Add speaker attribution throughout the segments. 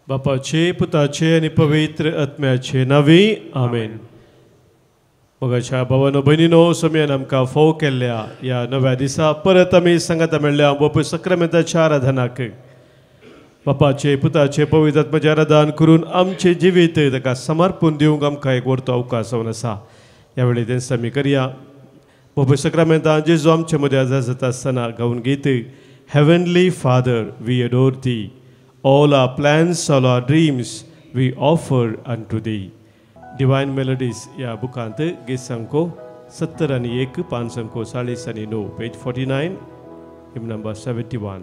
Speaker 1: बापाचे, पुताचे आणि पवित्र आत्म्याचे नावी आमेन. मोगाच्या भावानो भयणीनो, समेन आमकां फोव केल्ल्या ह्या नव्या दिसा परत आमी संगत मेळ्ळ्या बापूय सक्रामेंताच्या आराधनाक. बापाचे, पुताचे, पवित्र आत्म्याचें आराधन करून आमचे जिवीत ताका समर्पून दिवंक आमकां एक वर्तो अवकाश जावन आसा. ह्या वेळी तेंच आमी करया. बापूय सक्रामेंतान जेजू आमचे मदें आजार जाता आसतना गावन गीत heavenly father we adore thee. All our plans, all our dreams, we offer unto thee. Divine Melodies या बुकांत गीत संको 70 आणि 1, 5 संको 40 आणि 9, page 49, hymn number 71.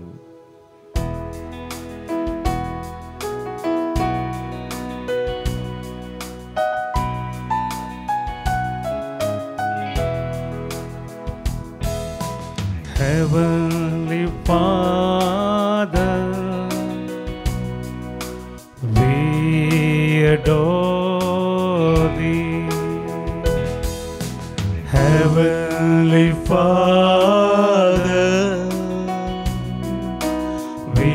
Speaker 2: Heavenly Father, we adore thee. Heavenly Father, we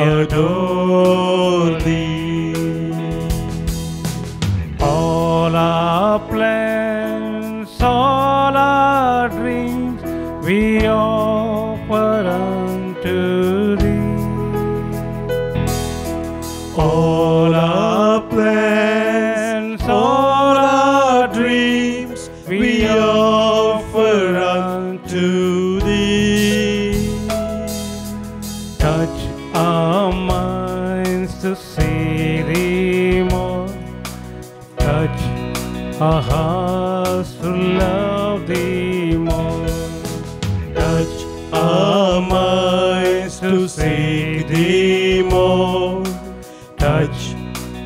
Speaker 2: adore thee. All our plans, all our dreams, we offer unto thee. All our plans, all our dreams, we offer unto thee. Touch our minds to see thee more. Touch our hearts to love thee more. Touch our minds to seek thee more. Touch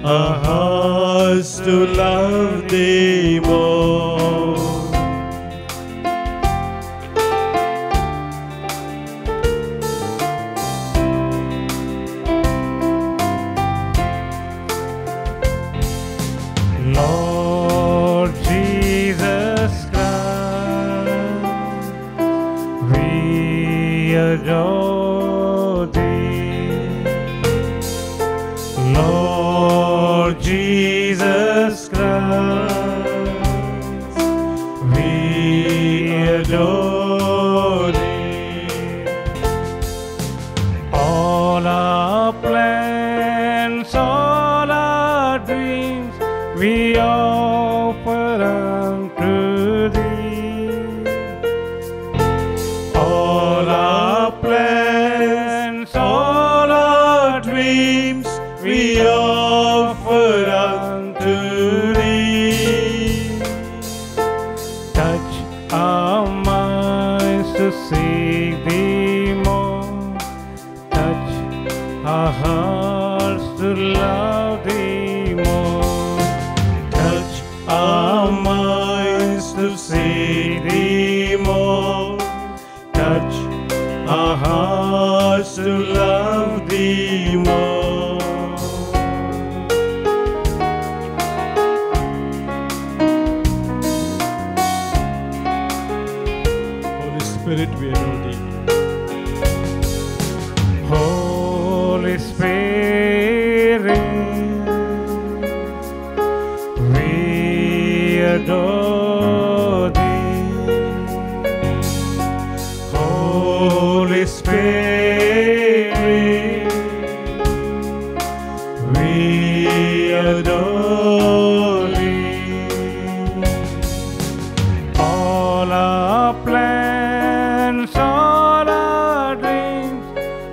Speaker 2: our hearts to love thee more. Lord Jesus Christ, we adore thee. Lord Jesus Christ, we adore thee. All our plans, all our dreams, we offer unto thee. All our plans, all our dreams, we offer unto thee. Touch our minds to seek thee more. Touch our hearts to love thee more. Touch our minds to seek thee more. Touch our hearts to love thee more.
Speaker 1: Holy Spirit, we adore thee.
Speaker 2: Holy Spirit, we adore thee. Holy Spirit, we adore thee. All our plans, all our dreams,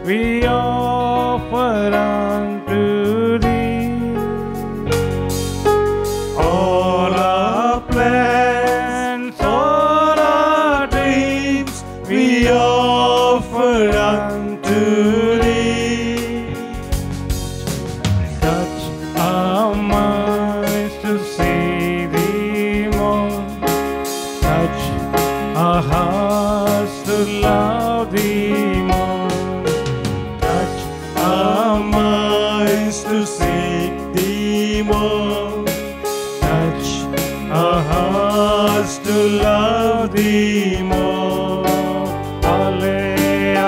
Speaker 2: we offer unto thee. All our plans, all our dreams, we offer unto thee. Touch our minds to see thee more. Touch our hearts to love thee more. Touch our minds to seek thee more. Touch our hearts to love thee more. Alleluia.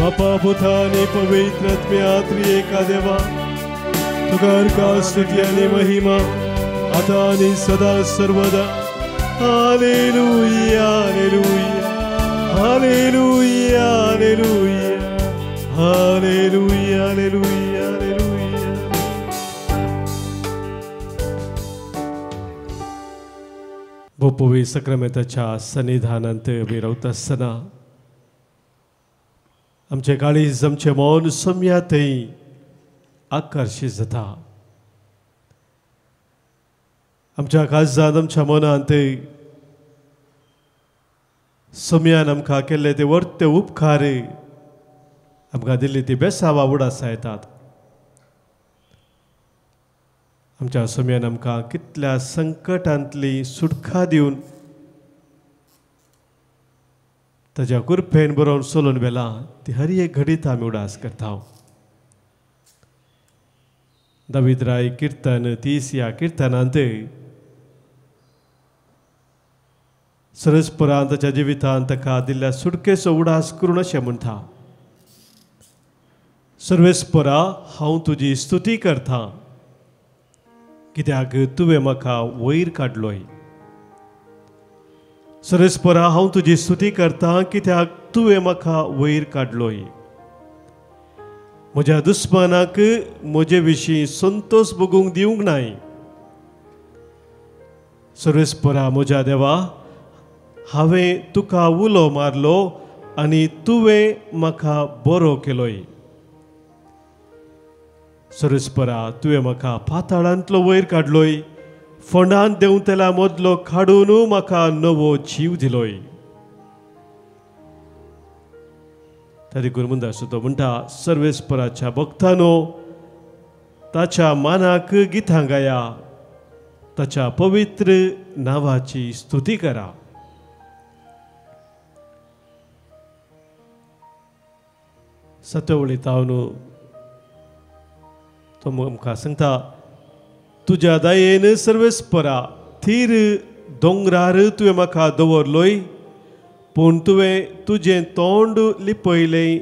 Speaker 1: बापा पुत्र आणि पवित्र आत्म्या त्रिएका देवा तुका का स्तुती आणि महिमा आता आणि सदा सर्वदा. Hallelujah hallelujah hallelujah hallelujah hallelujah hallelujah hallelujah. भोपोवी सक्रामेंताच्या सन्निधानांत आमी रावता आसतना आमचे काळीज आमचे मौन सम्या थंय आकर्शीत जाता. आमच्या काळजांत आमच्या मनांत सम्यान आमकां केल्ले ते वर्ते उपकार आमकां दिल्ली ती बेसावा उडासा येतात. आमच्या सम्यान आमकां कितल्या संकटांतली सुटका दिवन ताच्या कृपेन बरोवन चलून वेला ती हर एक घडीत आमी उडास करता. दावीद राय किर्तन 30 ह्या किर्तनांत सरस्परान ताच्या जिवितांत ताका दिल्ल्या सुटकेचो उडास करून अशें म्हणटा. सर्वेस्परा हांव तुजी स्तुती करता कित्याक तुवें म्हाका वयर काडलोय. सर्वेस्परा हांव तुजी स्तुती करता कित्याक तुवें म्हाका वयर काडलोय. म्हज्या दुस्मानाक म्हजे विशीं संतोश भोगूंक दिवंक नाय. सर्वेस्परा म्हज्या देवा हांवें तुका उलो मारलो आनी तुवें म्हाका बरो केलोय. सर्वेस्परा तुवें म्हाका पाताळांतलो वयर काडलोय. फोंडांत देंवतेल्या मदलो काडून म्हाका नवो जीव दिलोय. तादेखून मुंदासो तो म्हणटा सर्वेस्पराच्या भक्तांनो ताच्या मानाक गितां गाया ताच्या पवित्र नांवाची स्तुती करा. सतवळी तावन तो आमकां सांगता तुज्या दयेन सर्वेस्परा थीर दोंगरार तुवें म्हाका दवरलोय पूण तुवें तुजें तोंड लिपयलें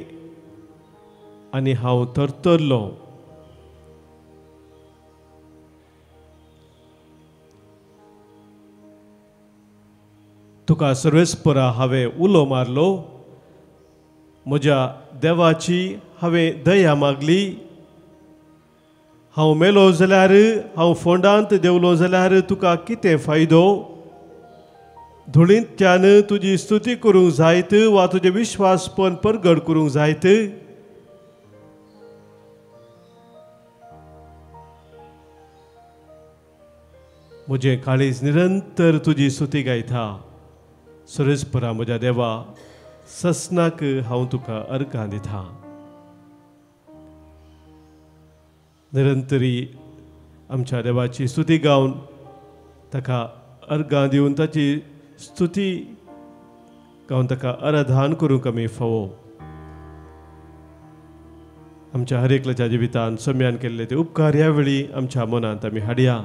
Speaker 1: आनी हांव तरतरलो. तुका सर्वेस्परा हांवें उलो मारलो. म्हज्या देवाची हांवें दया मागली. हांव मेलो जाल्यार हांव फोंडांत देवलो जाल्यार तुका कितें फायदो. धुळींतल्यान तुजी स्तुती करूंक जायत वा तुजें विश्वासपण परगट करूंक जायत. म्हजें काळीज निरंतर तुजी स्तुती गायता. सर्वेस्परा म्हज्या देवा ससनाक हांव तुका अर्गां दिता. निरंतरी आमच्या देवाची स्तुती गावन ताका अर्गां दिवन ताची स्तुती गावन ताका आराधन करूंक आमी फावो. आमच्या हर एकल्याच्या जिवितांत सम्यान केल्ले ते उपकार ह्या वेळी आमच्या मनांत आमी हाडया.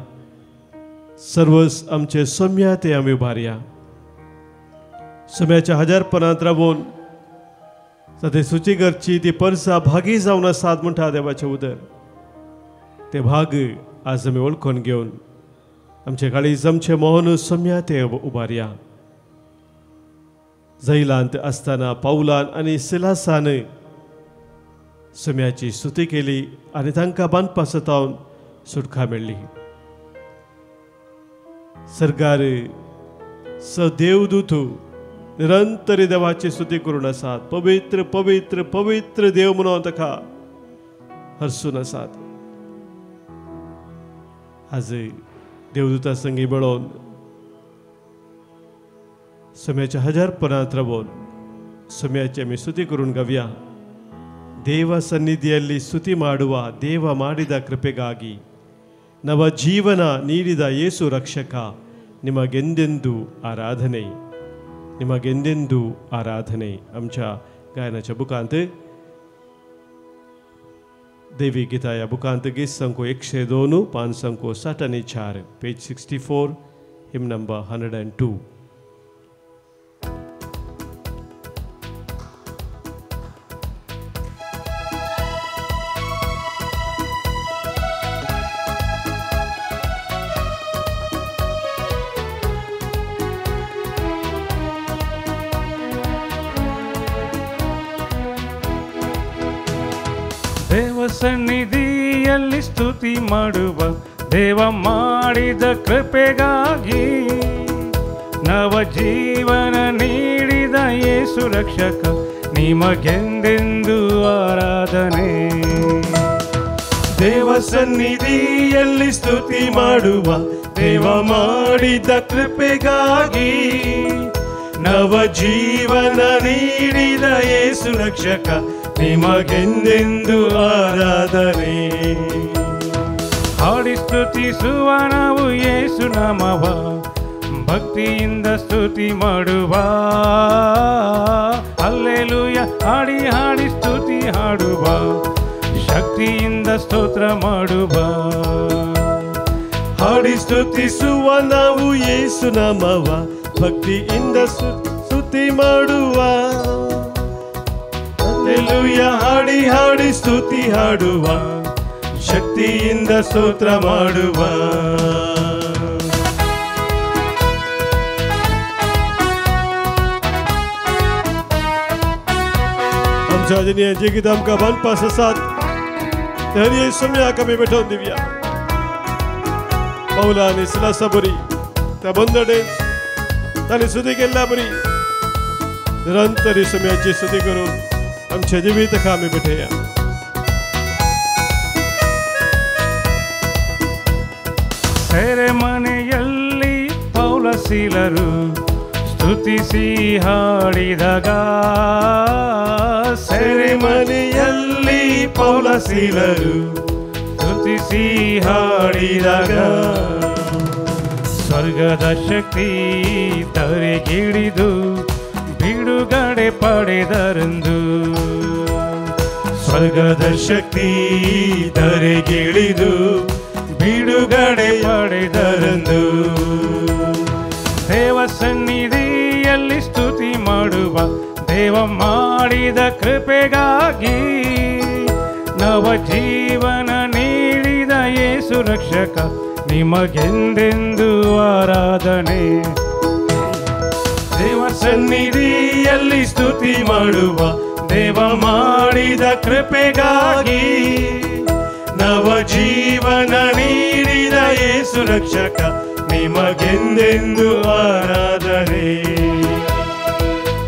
Speaker 1: सर्वस आमचे सम्या ते आमी उबारया. सम्याच्या हजारपणांत रावून ते सुचीगरची ती परसां भागी जावन आसात म्हणटा देवाचें उदर. ते भाग आज आमी वळखून घेवन आमचे काळीज आमचे मोहन सम्या ते उबारया. जैलांत आसतना पावलान आनी सिलासान सम्याची स्तुती केली आनी तांकां बांदपा सतावन सुटका मेळ्ळी. सर्गार देवदूत निरंतर देवाची स्तुती करून आसात. पवित्र पवित्र पवित्र देव म्हणून ताका हरसून आसात. आज देवदूता संगी मेळोवन सोम्याच्या 1000 परांत रावून सोम्याची आमी स्तुती करून गावया. ದೇವ ಸನ್ನಿಧಿಯಲ್ಲಿ ಸ್ತುತಿ ಮಾಡುವ ದೇವ ಮಾಡಿದ ಕೃಪೆಗಾಗಿ ನವ ಜೀವನ ನೀಡಿದ ಯೇಸು ರಕ್ಷಕ ನಿಮಗೆಂದೆಂದೂ ಆರಾಧನೆ ನಿಮಗೆಂದೆಂದೂ ಆರಾಧನೆ. आमच्या गायनाच्या बुकांत देवी गीता या बुकांत गीत संख्या 102 पान संख्या 60 आणि 4 पेज 64 हिम नंबर 102.
Speaker 2: ದೇವ ಸನ್ನಿಧಿಯಲ್ಲಿ ಸ್ತುತಿ ಮಾಡುವ ದೇವ ಮಾಡಿದ ಕೃಪೆಗಾಗಿ ನವ ಜೀವನ ನೀಡಿದ ಯೇಸು ರಕ್ಷಕ ನಿಮಗೆಂದೆಂದೂ ಆರಾಧನೆ.
Speaker 1: ದೇವ ಸನ್ನಿಧಿಯಲ್ಲಿ ಸ್ತುತಿ ಮಾಡುವ ದೇವ ಮಾಡಿದ ಕೃಪೆಗಾಗಿ ನವ ಜೀವನ ನೀಡಿದ ಯೇಸು ರಕ್ಷಕ ನಿಮಗೆಂದೆಂದೂ ಆರಾಧನೆ.
Speaker 2: ಹಾಡಿ ಸ್ತುತಿಸುವ ನಾವು ಯೇಸು ನಾಮವ ಭಕ್ತಿಯಿಂದ ಸ್ತುತಿ ಮಾಡುವ. ಹಲ್ಲೆಲೂಯ ಹಾಡಿ ಹಾಡಿ ಸ್ತುತಿ ಹಾಡುವ ಶಕ್ತಿಯಿಂದ ಸ್ತೋತ್ರ ಮಾಡುವ.
Speaker 1: ಹಾಡಿ ಸ್ತುತಿಸುವ ನಾವು ಯೇಸು ನಾಮವ ಭಕ್ತಿಯಿಂದ ಸ್ತುತಿ ಮಾಡುವ. ಹಲ್ಲೆಲೂಯ ಹಾಡಿ ಹಾಡಿ ಸ್ತುತಿ ಹಾಡುವ ಶಕ್ತಿಯಿಂದ ಸ್ತೋತ್ರ ಮಾಡುವ. आमच्या आजनी जे गीत आमकां बांदपास आसात ते हर सोम्याक आमी भेटोवन दिवया. पावला आनी सिलासा बरी त्या बंदडेन तांणी स्तुती केल्या बरी निरंतर सोम्याची स्तुती करून आमच्या जिविताक आमी भेटया.
Speaker 2: ಸೆರೆಮನೆಯಲ್ಲಿ ಪೌಲ ಸೀಲರು ಸ್ತುತಿಸಿ ಹಾಡಿದಾಗ.
Speaker 1: ಸೆರೆಮನೆಯಲ್ಲಿ ಪೌಲ ಸೀಲರು
Speaker 2: ಸ್ತುತಿಸಿ ಹಾಡಿದಾಗ ಸ್ವರ್ಗದ ಶಕ್ತಿ ತರೆಗಿಳಿದು ಬಿಡುಗಡೆ ಪಡೆದರೆಂದು.
Speaker 1: ಸ್ವರ್ಗದ ಶಕ್ತಿ ತರೆಗಿಳಿದು ಬಿಡುಗಡೆ ಪಡೆದರೆಂದು.
Speaker 2: ದೇವ ಸನ್ನಿಧಿಯಲ್ಲಿ ಸ್ತುತಿ ಮಾಡುವ ದೇವ ಮಾಡಿದ ಕೃಪೆಗಾಗಿ ನವ ಜೀವನ ನೀಡಿದ ಯೇಸು ರಕ್ಷಕ ನಿಮಗೆಂದೆಂದೂ ಆರಾಧನೆ.
Speaker 1: ದೇವ ಸನ್ನಿಧಿಯಲ್ಲಿ ಸ್ತುತಿ ಮಾಡುವ ದೇವ ಮಾಡಿದ ಕೃಪೆಗಾಗಿ ನವ ಜೀವನ ನೀಡಿದ ಯೇಸು ರಕ್ಷಕ ನಿಮಗೆಂದೆಂದೂ ಆರಾಧನೆ.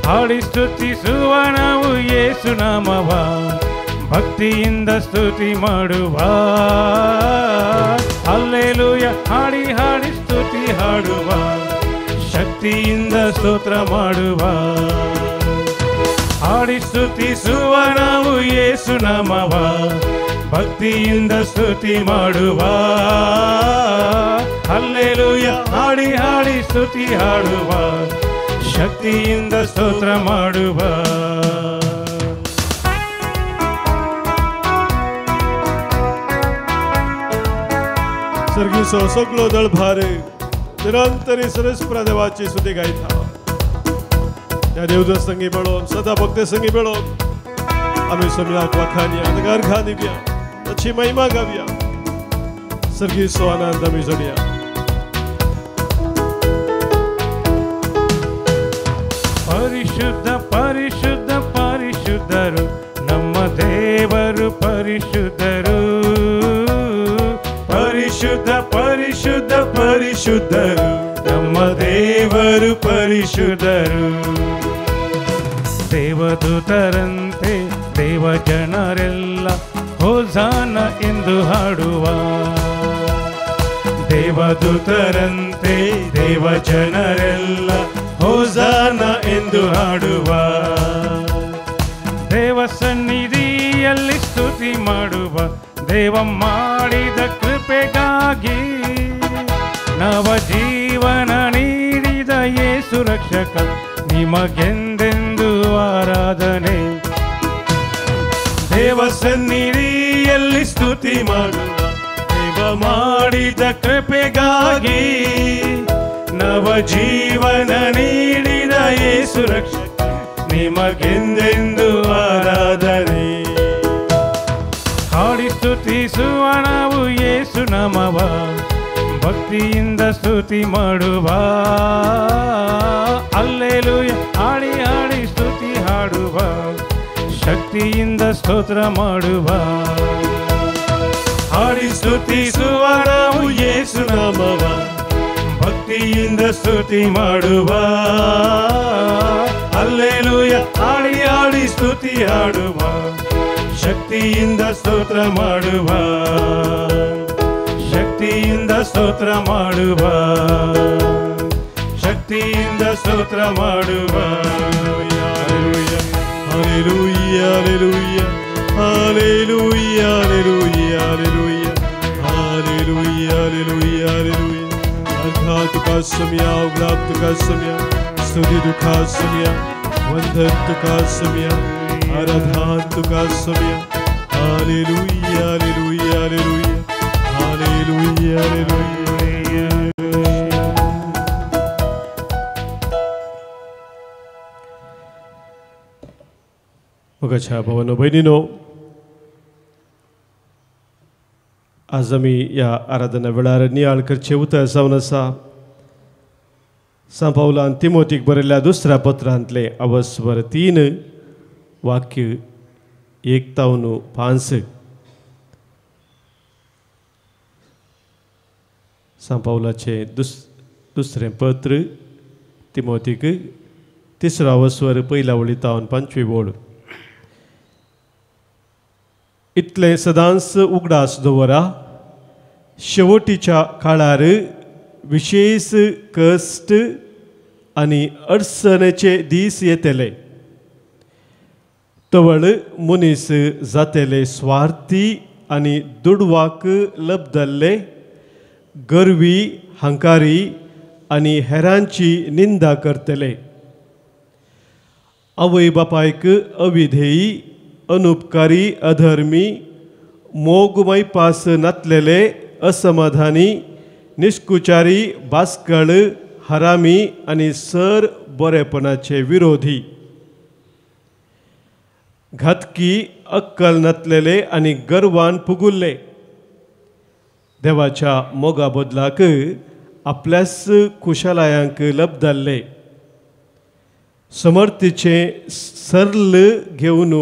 Speaker 2: ಹಾಡಿ ಸ್ತುತಿಸುವ ನಾವು ಯೇಸು ನಾಮವ ಭಕ್ತಿಯಿಂದ ಸ್ತುತಿ ಮಾಡುವ. ಹಲ್ಲೆಲೂಯ ಹಾಡಿ ಹಾಡಿ ಸ್ತುತಿ ಹಾಡುವ ಶಕ್ತಿಯಿಂದ ಸ್ತೋತ್ರ ಮಾಡುವ. ಹಾಡಿ ಸ್ತುತಿಸುವ ನಾವು ಯೇಸು ನಾಮವ ಭಕ್ತಿಯಿಂದ ಸ್ತುತಿ ಮಾಡುವ. ಹಲ್ಲೆಲೂಯ ಹಾಡಿ ಹಾಡಿ ಸ್ತುತಿ ಹಾಡುವ ಶಕ್ತಿಯಿಂದ ಸ್ತೋತ್ರ ಮಾಡುವ.
Speaker 1: सर्गीचो सगळो दळभार निरंतर सरस्वती देवाची स्तुती गायता. त्या देवदूत संगी मेळोवन सदा भक्त संगी मेळोवन आमी सोम्याक वखानी आदगार दिवया ताची महिमा गावया. सर्गीचो आनंद आमी जोडया.
Speaker 2: ಪರಿಶುದ್ಧ ಪರಿಶುದ್ಧ ಪರಿಶುದ್ಧರು ನಮ್ಮ ದೇವರು ಪರಿಶುದ್ಧರು.
Speaker 1: ಪರಿಶುದ್ಧ ಪರಿಶುದ್ಧ ಪರಿಶುದ್ಧರು ನಮ್ಮ ದೇವರು ಪರಿಶುದ್ಧರು.
Speaker 2: ದೇವದೂತರಂತೆ ದೇವ ಜನರೆಲ್ಲ ಹೋಸಾನ ಎಂದು ಹಾಡುವ. ದೇವದೂತರಂತೆ ದೇವ ಜನರೆಲ್ಲ ಹೋಸಾನ ಎಂದು ಹಾಡುವ. ದೇವ ಸನ್ನಿಧಿಯಲ್ಲಿ ಸ್ತುತಿ ಮಾಡುವ, ದೇವ ಮಾಡಿದ ಕೃಪೆಗಾಗಿ ನವ ಜೀವನ ನೀಡಿದ ಯೇಸು ರಕ್ಷಕ, ನಿಮಗೆಂದೆಂದು ಆರಾಧನೆ. ದೇವ ಸನ್ನಿಧಿಯಲ್ಲಿ ಸ್ತುತಿ ಮಾಡುವ, ದೇವ ಮಾಡಿದ ಕೃಪೆಗಾಗಿ ನವ ಜೀವನ ನೀಡಿದ ಯೇಸು ರಕ್ಷಕ, ನಿಮಗೆಂದೆಂದು ಆರಾಧನೆ. ಹಾಡಿ ಸ್ತುತಿಸುವ ನಾವು ಯೇಸು ನಾಮವ, ಭಕ್ತಿಯಿಂದ ಸ್ತುತಿ ಮಾಡುವ. ಹಲ್ಲೆಲೂಯಾ ಹಾಡಿ ಹಾಡಿ ಸ್ತುತಿ ಹಾಡುವ, ಶಕ್ತಿಯಿಂದ ಸ್ತೋತ್ರ ಮಾಡುವ. ಹಾಡಿ ಸ್ತುತಿಸುವ ನಾವು ಯೇಸು ನಾಮವ, ಭಕ್ತಿಯಿಂದ ಸ್ತುತಿ ಮಾಡುವ. ಹಲ್ಲೆಲೂಯಾ ಹಾಡಿ ಹಾಡಿ ಸ್ತುತಿ ಹಾಡುವ, ಶಕ್ತಿಯಿಂದ ಸ್ತೋತ್ರ ಮಾಡುವ. ಶಕ್ತಿಯಿಂದ ಸ್ತೋತ್ರ ಮಾಡುವ, ಶಕ್ತಿಯಿಂದ ಸ್ತೋತ್ರ ಮಾಡುವ. Hallelujah hallelujah hallelujah hallelujah hallelujah hallelujah hallelujah hallelujah. आराधना तुका सम्या, उगलाप तुका सम्या, स्तुति तुका सम्या, वंदन तुका सम्या, आराधना तुका सम्या. Hallelujah hallelujah hallelujah hallelujah hallelujah. मोगाच्या भावांनो बहिणींनो, आज आम्ही या आराधना वेळार नियाळ करचे उतर जावन आसा सा पावलान तिमोथीक बरयल्ल्या दुसऱ्या पत्रांतले अवस्वर 3 वाक्य 1-5. सा पावलाचे दुसरें पत्र तिमोथीक 3 अवस्वर 1 वळीतावन 5 ओळ. इतले सदांच उगडास दवरा, शेवटीच्या काळार विशेष कष्ट आनी अडचणेचे दीस येतले. तवळ मनीस जातले स्वार्थी आनी दुडवाक लबदल्ले, गर्वी, हंकारी आनी हेरांची निंदा करतले. आवय बापायक अविधेयी, अनुपकारी, अधर्मी, मोगमय पास नातलेले, असमाधानी, निष्कुचारी, बास्कळ, हरामी आनी सर बरेपणाचे विरोधी, घातकी, अक्कल नातलेले आनी गर्वान पुगुल्ले, देवाच्या मोगा बदलाक आपल्याच कुशलायांक लबदल्ले, समर्थीचे सरल घेवन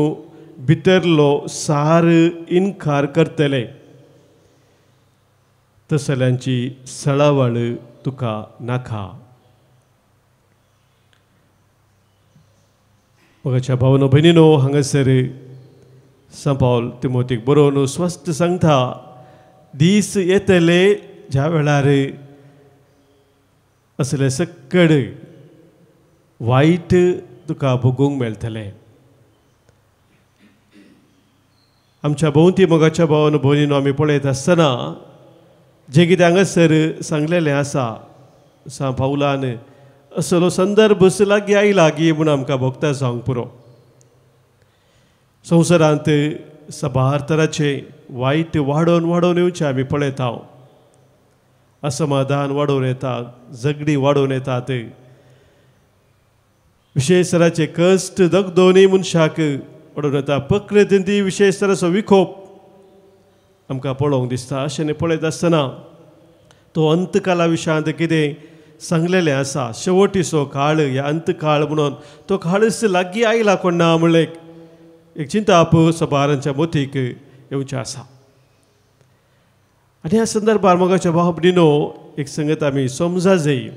Speaker 2: भितरलो सार इन्कार करतले. तसल्यांची सळावळ तुका नाका. मोगाच्या भावांनो भयणींनो, हांगासर सा पावल तिमोथीक बरोवन स्पश्ट सांगता, दीस येतले ज्या वेळार असले सक्कड वायट तुका भोगूंक मेळटले. आमच्या भोंवती मोगाच्या भावांनो भयणींनो आमी पळयत आसतना जे कितें हांगासर सांगलेलें आसा, सा पावलान असलो संदर्भ लागीं आयला की म्हूण आमकां भोगता सांग पुरो. संवसारांत साबार तरांचे वायट वाडोवन वाडोवन येवचें आमी पळयता. असमाधान वाडोवन येता, झगडी वाडोवन येतात, विशेष तरांचे कश्ट दोनी मनशाक वाडोवन येता. प्रकृतींत विशेष तरांचो विखोप आमकां पळोवंक दिसता. अशें पळयत आसतना तो अंतकाला विशयांत कितें सांगलेलें आसा, शेवटीचो काळ, ह्या अंतकाळ म्हणून तो काळच लागीं आयला कोण ना म्हणलें एक चिंता सबारांच्या मोतीक येवचें आसा. आनी ह्या संदर्भार मोगाच्या भाव भयणींनो एक संगत आमी समजा जाय.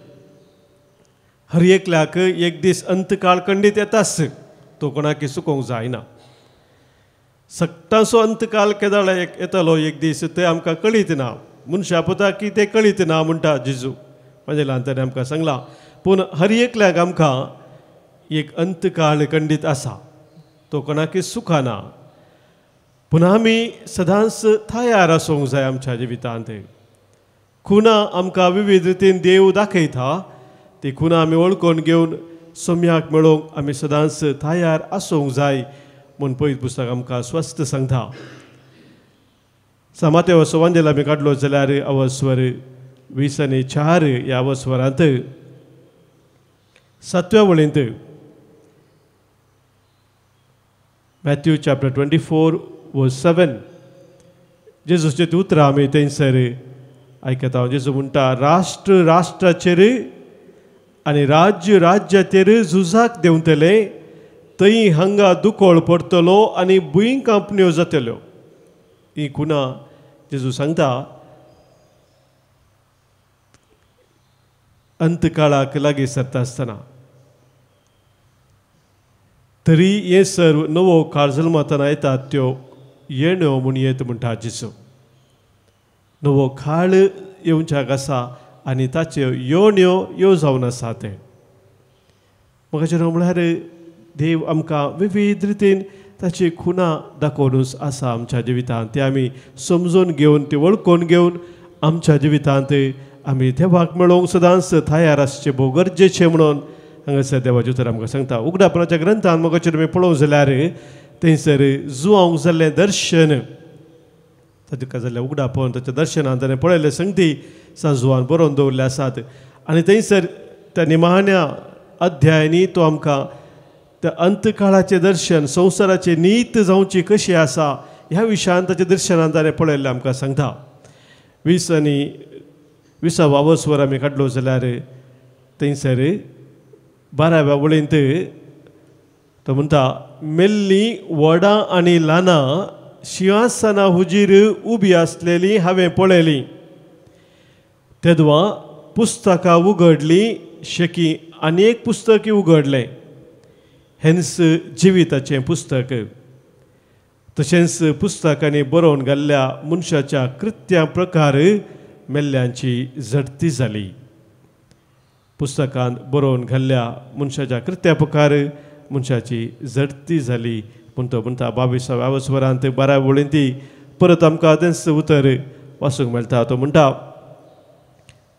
Speaker 2: हर एकल्याक एक दीस अंतकाळ खंडीत येताच, तो कोणाक चुकोवंक जायना. सक्ताचो अंतकाल केदाळ येतलो एक दीस ते आमकां कळीत ना. मनशा पोता की ते कळीत ना म्हणटा जेजू म्हणजे ल्हानपणी आमकां सांगला पूण हर एकल्याक आमकां एक अंतकाळ खंडीत आसा तो कोणाकय सुखाना पूण आमी सदांच तयार आसूंक जाय आमच्या जिवितांत खुणां आमकां विविध रितीन देव दाखयता ती खुणां आमी वळखून घेवन सोम्याक मेळोवंक आमी सदांच तयार आसूंक जाय म्हूण पयलीं पुस्तक आमकां स्वस्थ सांगता समाते वसवांजेल आमी काडलो जाल्यार अवस्वर 20:4 ह्या अवस्वरांत 7व्या वळींत मॅथ्यू चॅप्टर 24:7 जेजूचे उतरां आमी थंयसर आयकता जेजू म्हणटा राष्ट्र राष्ट्राचेर आनी राज्य राज्याचेर झुजाक देंवतले थंय हांगा दुकोळ पडटलो आनी भुंय कांपण्यो जातल्यो ही खुणां जेजू सांगता अंतकाळाक लागीं सरता आसतना तरी हे सर्व नवो काळ जल्मातना येतात त्यो येण्यो म्हूण येत म्हणटा जेजू नवो काळ येवच्याक आसा आनी ताच्यो येवण्यो ह्यो जावन आसा ते म्हाका म्हळ्यार देव आमकां विविध रितीन ताची खुणां दाखोवनूच आसा आमच्या जिवितांत ते आमी समजून घेवन ती वळखून घेवन आमच्या जिवितांत आमी देवाक मेळोवंक सदांच तयार आसचें भोव गरजेचें म्हणून हांगासर देवाचें उतर आमकां सांगता उगडापणाच्या ग्रंथांत म्हाका तुमी पळोवंक जाल्यार थंयसर जुवांक जाल्लें दर्शन ताका जाल्यार उगडापण ताच्या दर्शनांत ताणें पळयल्ले संगती सांजुवान बरोवन दवरले आसात आनी थंयसर त्या निमाण्या अध्यायांनी तो आमकां त्या अंतकाळाचें दर्शन संवसाराची नीत जावची कशी आसा ह्या विशयान ताच्या दर्शनांत ताणें पळयल्लें आमकां सांगता 20 अवस्वर आमी काडलो जाल्यार थंयसर 12व्या वळींत तो म्हणटा मेल्लीं व्हडां आनी ल्हानां सिंहासना हुजीर उबी आसलेलीं हांवें पळयलीं तेदवां पुस्तकां उगडलीं शेकी आनी एक पुस्तक उगडलें हेन्स जिविताचें पुस्तक तशेंच पुस्तकांनी बरोवन घाल्ल्या मनशाच्या कृत्यां प्रकार मेल्ल्यांची झडती जाली पुस्तकांत बरोवन घाल्ल्या मनशाच्या कृत्या प्रकार मनशाची झडती जाली पूण तो म्हणटा 22व्या अवस्वरांत 12व्या वळींत परत आमकां तेंच उतर वाचूंक मेळटा तो म्हणटा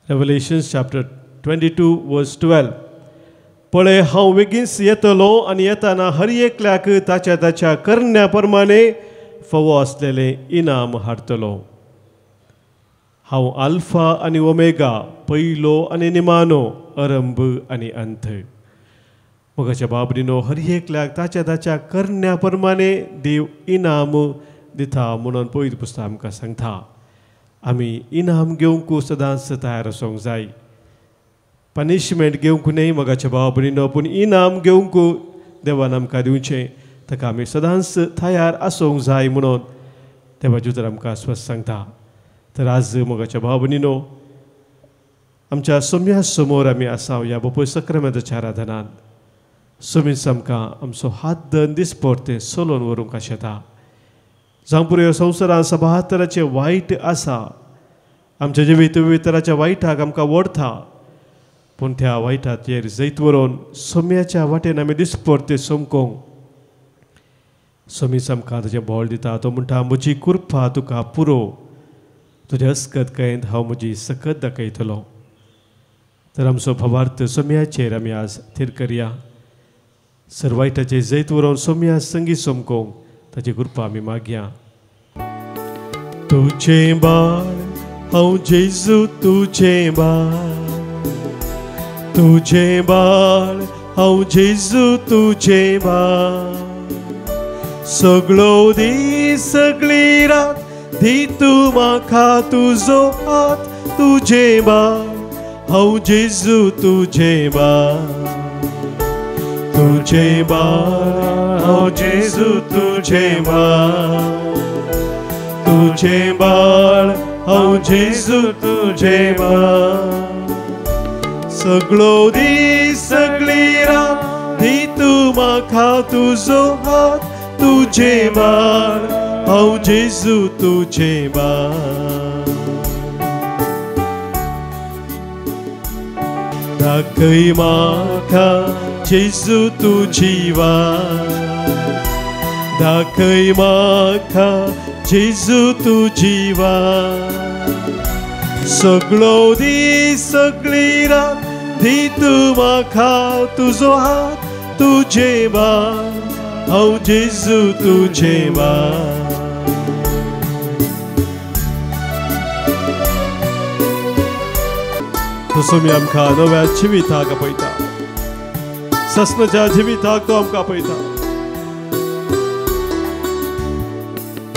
Speaker 2: रेवलेशन्स चॅप्टर 22:12 पळय हांव बेगीनच येतलो आनी येताना हर एकल्याक ताच्या ताच्या करण्या प्रमाणे फावो आसलेलें इनाम हाडटलो हांव आल्फा आनी ओमेगा पयलो आनी निमानो आरंभ आनी अंत मोगाच्या बाबरीनो हर एकल्याक ताच्या ताच्या करण्या प्रमाणे देव इनाम दिता म्हणून पयलीं पुस्तक आमकां सांगता आमी इनाम घेवंक सदांच तयार आसूंक जाय पनिशमेंट घेवंक न्हय मोगाच्या बाबरीनो पूण इनाम घेवंक देवान आमकां दिवचें ताका आमी सदांच तयार आसूंक जाय म्हणून देवाचें उतर आमकां स्वस्थ सांगता तर आज मोगाच्या बाबनीनो आमच्या सोम्या समोर आमी आसा ह्या बापूय सक्रामेंताच्या आराधनांत सोमीस आमकां आमचो हात दन दीस परते सोलोवन व्हरूंक आशेता जावं पुरो संवसारांत सभा तरांचें वायट आसा आमच्या जिवीत विविध तरांच्या वायटाक आमकां ओडटा पूण त्या वायटाचेर जैत व्हरून सोम्याच्या वाटेन आमी दीस परते सोमकोंक सोमीस आमकां ताचें बोळ दिता तो म्हणटा म्हजी कृपा तुका पुरो तुजे अस्कत कयेंत हांव म्हजी सकत दाखयतलो तर आमचो भावार्थ सोम्याचेर आमी आज थीर करया सर्वायटाचे जैत व्हरून सोम्या संगी सोमकोंक ताची कृपा आमी मागया तुजें बाळ हांव जेजू तुजें बाळ तुजें बाळ हांव जेजू तुजें बाळ सगळो दीस सगळी रात दी तूं म्हाका तुजो हात तुजें बाळ हांव जेजू तुजें बाळ तुजें बाळ हांव जेजू तुजें बाळ तुजें बाळ हांव जेजू तुजें बाळ सगळो दीस सगळी रात दी तूं म्हाका तुजो हात तुजें बाळ हांव जेजू तुजें बाळ दाखय म्हाका जेजू तुजी वाट, दाखय म्हाका जेजू तुजी वाट. सगळो दीस सगळी रात दितू म्हाका तुजो हात, तुजे वाट हांव जेजू तुजे वाट. तसो मी आमकां नव्या जिविताक आपयता, ससनाच्या जिविताक तो आमकां आपयता.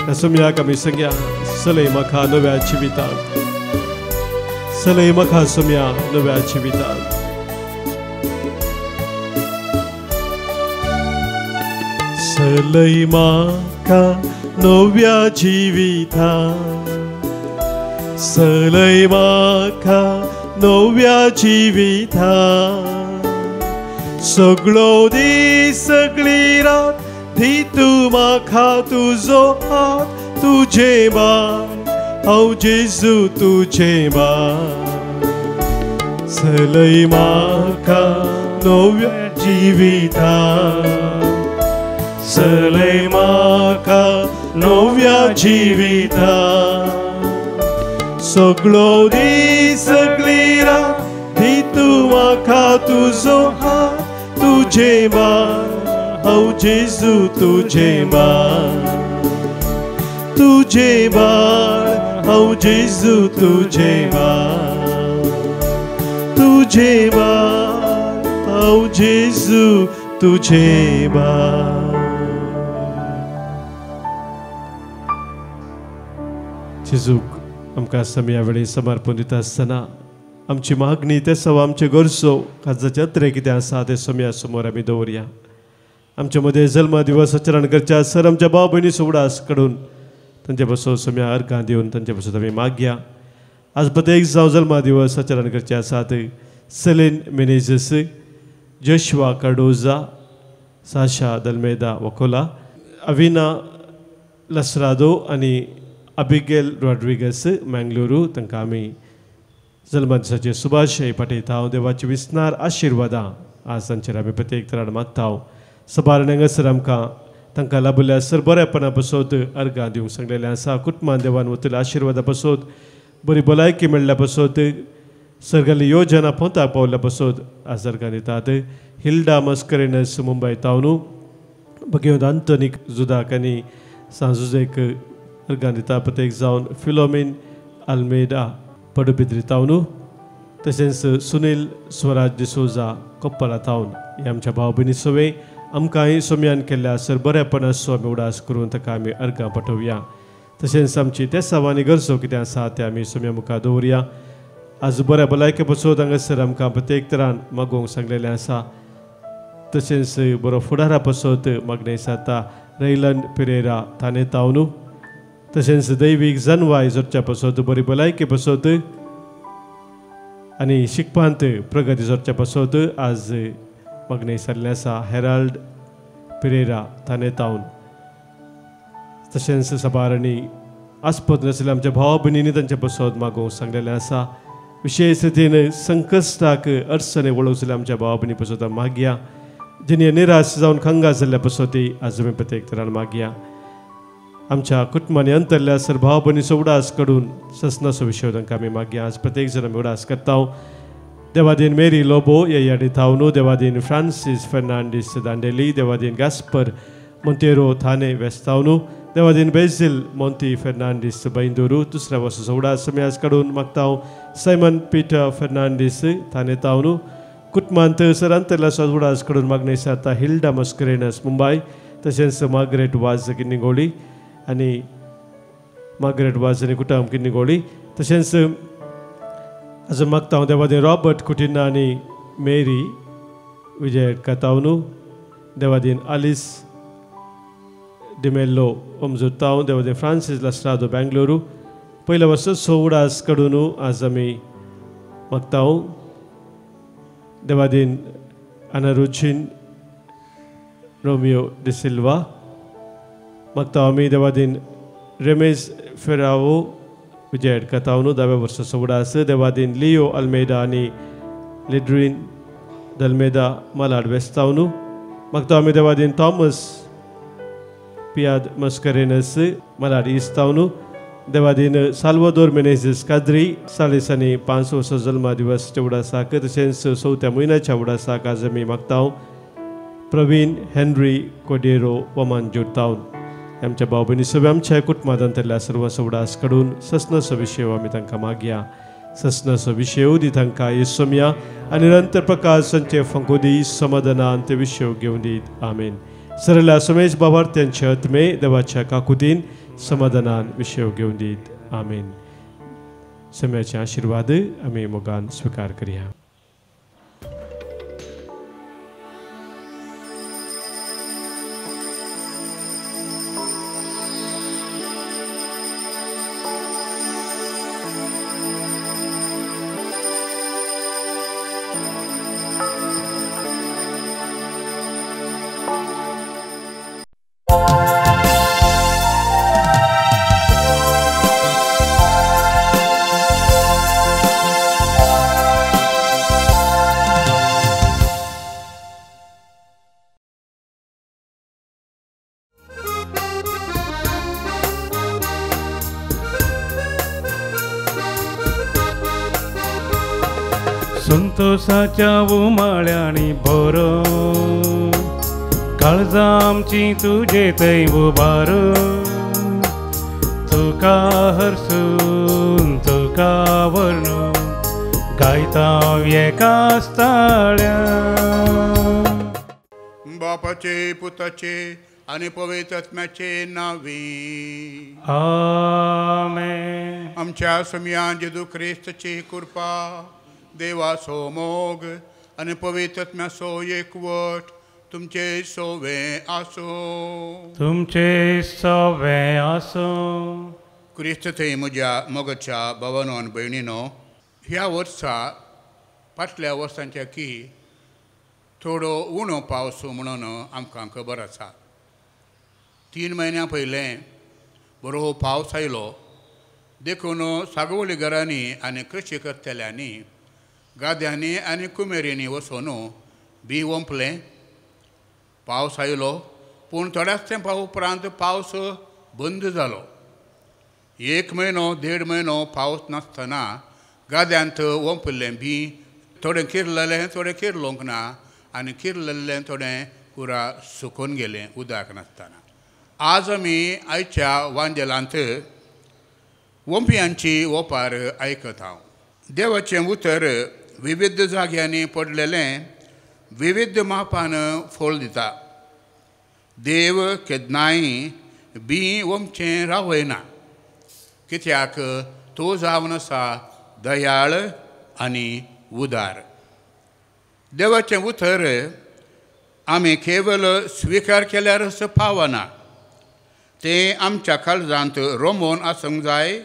Speaker 2: तसो मी आमी सांगया, चलय म्हाका नव्या जिविताक, चलय म्हाका सोम्या नव्या जिविताक. चलय म्हाका नव्या जिविताक, चलय म्हाका नव्या जिविताक. सगळो दीस सगळी रात दितू म्हाका तुजो हात, तुजे वाट हांव जेजू तुजे वाट. चलय म्हाका नव्या जिविताक, चलय म्हाका नव्या जिविताक. सगळो दीस सगळी रात दितू म्हाका तुजो हात, तुजे वाट हांव जेजू तुजे वाट. तुजे वाट हांव जेजू तुजे वाट, तुजे वाट हांव जेजू तुजे वाट. जेजूक आमकां समया वेळी समर्पण दिता आसतना आमची मागणी ते सव आमचे गरजो काजाचे अत्रे कितें आसा ते समया समोर आमी दवरया. आमचे मदें जल्म दिवस आचरण करच्या सर आमच्या भाव भयणी उगडास काडून तांचे पासून समया अर्घां दिवन तांचे पासून आमी मागया. आज प्रत्येक जावं जल्मा दिवस आचरण करचे आसात सेलेन मेनेझस, जोशुआ कार्डोजा, साशा दल्मेदा वकोला, अविना लसरादो आनी अबिगेल रॉड्रिगस मंगळुरू तांकां आमी जल्मा दिसाचे शुभाशय पाठयता. हांव देवाची विस्नार आशिर्वादां आज तांचेर आमी प्रत्येक तरान मागता. सबारण्यांक सर आमकां तांकां लाभिल्ल्या सर बरेपणा पासत अर्घां दिवंक सांगलेलें आसा. कुटुंबान देवान वतल्या आशिर्वादा पासत बरी भलायकी मेळ्ळ्या पासत सर्गली योजना पोंताक पावल्या पासत आज अर्घां दितात. हिल्डा मस्करेनस मुंबय तावनू, भगिवंत आंतोनीक जुदाक आनी सांजुजेक अर्घां दिता. प्रत्येक जावन फिलोमिन आल्मेदा पडबिद्री तावनू, तशेंच सुनील स्वराज डिसोजा कोप्पला तावन हे आमच्या भाव भयणी सवे आमकांय सोम्यान केल्ल्या सर बरेपणा सो आमी उडास करून ताका आमी अर्घां पाठोवया. तशेंच आमची त्या सावांनी गरजो कितें आसा ते आमी सोम्या मुखार दवरया. आज बऱ्या भलायके पासत हांगासर आमकां प्रत्येक तरान मागोवंक सांगलेलें आसा. तशेंच बरो फुडारा पासत मागणे जाता रैलन पिरेरा थाने तावनू, तशेंच दैवीक जनवाय जोडच्या पासत बरी भलायकी पासत आनी शिकपांत प्रगती जोडच्या पासत आज मागणे जाल्लें आसा हेराल्ड पिरेरा थाने तावन. तशेंच सबारणी आस्पद नाशिल्ल्या आमच्या भावा भयणींनी तांचे पासत मागोवंक सांगलेलें आसा. विशेष रितीन संकश्टाक अडचणी वळोवचेल्या आमच्या भावा भयणी पासत मागया. जेणी निराश जावन खंगा जाल्ल्या पासत आज आमी प्रत्येक तरान मागया. आमच्या कुटुंबांनी अंतरल्या सर भाव भयणीचो उडास काडून ससनाचो विशय तांकां आमी मागया. आज प्रत्येक जण आमी उडास करता. देवादीन मेरी लोबो येयाडी थावनू, देवादीन फ्रांसीस फेर्नांडीस दांडेली, देवादीन गास्पर मोंतेरो थाने वेस्तावनू, देवादीन बेझिल मोंती फेर्नांडीस बैंदुरू दुसऱ्या वर्साचो उडास आमी आज काडून मागता. सायमन पीटर फेर्नांडीस थाने तावनू, कुटुंबांत सर अंतरल्या उडास काडून मागणे जाता हिल्डा मस्करेनस मुंबय, तशेंच मार्गरेट वाज किन्निगोळी आनी मार्गरेट वाज आनी कुटुंब किन्निगोळी. तशेंच अजून मागता हांव देवादीन रॉबर्ट कुटिना आनी मेरी विजय कातावनू, देवादीन आलिस डिमेल्लो ओमजुताव, देवादीन फ्रांसीस लस्रादो बेंगलुरू. पयल्या वर्साचो उडास काडून आज आमी मागता. देवादीन अनारुचिन रोमियो डिसिल्वा मागता आमी. देवादीन रेमेज फेरावो विजय कातावनू 10व्या वर्साचो उडास. देवादीन लियो अल्मेदा आनी Lidrin Dalmeda Malad Vestaunu, Magtami Devadin Thomas Piad Mascarenas Malad Istaunu, Devadin Salvador Menezes Kadri, Salisani Panso Sazalma Divas Chauda Saka, the sense Soutamuina Chauda Saka Zami Maktau, Praveen Henry Cordero Waman Jurtaun. आमच्या बाबींनी सगळे आमच्या कुटुंबांतल्या सर्व सवडास कडून ससनसो विषय आमी तांकां मागया ससनसो विषय दी तांकां येसुमिया आनी निरंतर प्रकाश संचे फंकोदी समाधानान ते विषय घेवन दीत आमेन सरला समेश बाबार्थ्यांचे आत्मे देवाच्या काकुतीन समाधानान विषय घेवन दीत आमेन सम्याचे आशीर्वाद आमी मोगान स्वीकार करया
Speaker 3: संतोषाच्या उमाळ्यांनी भरो काळजां आमची तुजे थंय उबारो तुका हरसून तुका वर्णून गायता एकास्ताळ्या
Speaker 4: बापाचे पुताचे आनी पवित्र आत्म्याचे नावी
Speaker 3: आमेन
Speaker 4: आमच्या सम्या जेजू ख्रिस्ताची कृपा देवाचो मोग आनी पवित्र आत्म्याचो एकवट तुमचे सोवे आसो
Speaker 3: तुमचे सवे आसो
Speaker 4: क्रिस्त थंय म्हज्या मोगाच्या भावानो आनी भयणीनो ह्या वर्सा फाटल्या वर्सांच्या की थोडो उणो पावस म्हणून आमकां खबर आसा 3 म्हयन्यां पयलें बरो पावस आयलो देखून सागवळी घरांनी आनी कृशी करतल्यांनी गाद्यांनी आनी कुमेरींनी वचून बी ओंपलें पावस आयलो पूण थोड्याच तेंपा उपरांत पावस बंद जालो 1 म्हयनो 1.5 म्हयनो पावस नासतना गाद्यांत ओंपलें बी थोडें किरललें थोडें किरलोंक ना आनी किरलल्लें थोडें पुरा सुकून गेलें उदक नासतना आज आमी आयच्या वांजेलांत ओंपयांची ओपार आयकत हांव देवाचें उतर विविध जाग्यांनी पडलेलें विविध मापान फळ दिता देव केन्नाय बी ओमचें रावयना कित्याक तो जावन आसा दयाळ आनी उदार देवाचें उतर आमी केवल स्विकार केल्यारच पावना तें आमच्या काळजांत रोमोन आसूंक जाय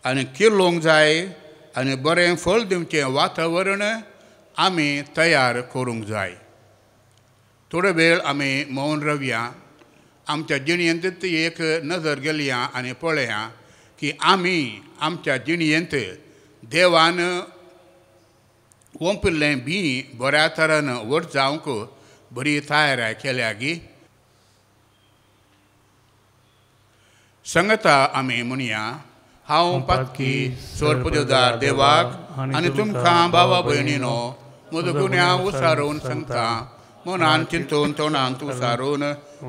Speaker 4: आनी किर्लोवंक जाय आनी बरें फळ दिवचें वातावरण आमी तयार करूंक जाय थोडो वेळ आमी मौन रावया आमच्या जिणयेंत एक नजर गेलया आनी पळया की आमी आमच्या जिणयेंत देवान ओंपलें बी बऱ्या तरान व्हड जावंक बरी तयारी केल्या गी संगता आमी म्हणया हांव पातकी स्वर्गदेवदार देवाक आनी तुमकां भावा भयणीनो म्हजो गुन्यांव उसारून सांगता मनान चिंतून तोंडांत उसारून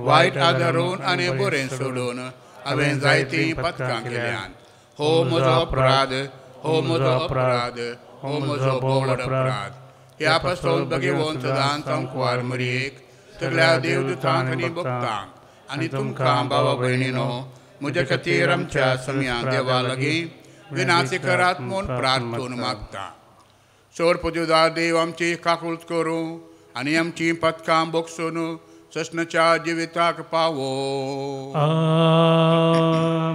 Speaker 4: वायट आदारून आनी बरें सोडून हांवें जायतीं पातकां केल्यान हो म्हजो अपराध हो म्हजो अपराध हो म्हजो बोड अपराध ह्या पासून भगवंत सदां सांकवार मरयेक सगळ्या देवदूतांक आनी भक्तांक आनी तुमकां भावा भयणीनो म्हजे खातीर आमच्या सम्या देवा लागीं विनाची करात म्हूण प्रार्थून मागता स्वर्गदेवदार देव आमची काकूळट करूं आनी आमची पथकां बोगसून ससनाच्या जिविताक पावो
Speaker 3: आमेन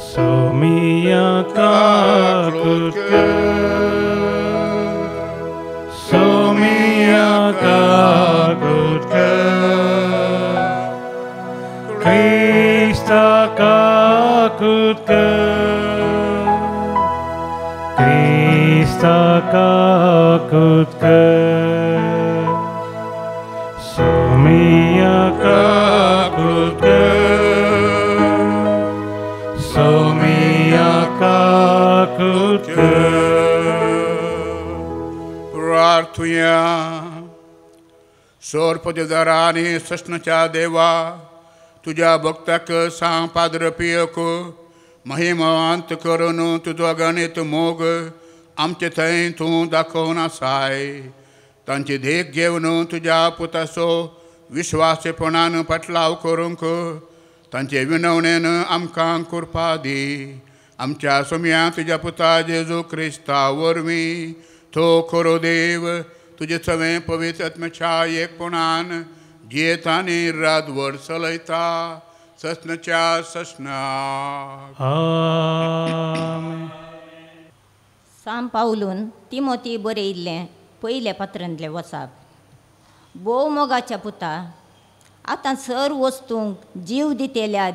Speaker 3: सोमिया काकूळट सोमिया काकूळट Krista kakutka Krista kakutka Somia kakutka Somia kakutka
Speaker 4: प्रार्थूया. सोरपदेदाराने सष्णच्या देवा तुझ्या भक्ताक सांग पाद्र पियक महिमांत करून तुझो गणित मोग आमचे थंय तूं दाखोवन आसाय. तांची देख घेवन तुझ्या पुताचो विश्वासपणान पाटलाव करूंक तांचे विनवणेन आमकां कृपा दी. आमच्या सोम्या तुझ्या पुता जेजू क्रिस्ता वरवीं तो खरो देव तुझे सगळे पवित्र आत्म्याच्या एकपणान जियेत आनी रातभर चलयता सस्नच्या सस्ना.
Speaker 3: Amen.
Speaker 5: साम पावलून तिमोती बरयिल्लें पयले पत्रांतलें वचप. बोव मोगाच्या पुता, आतां सर्व वस्तूंक जीव दितेल्या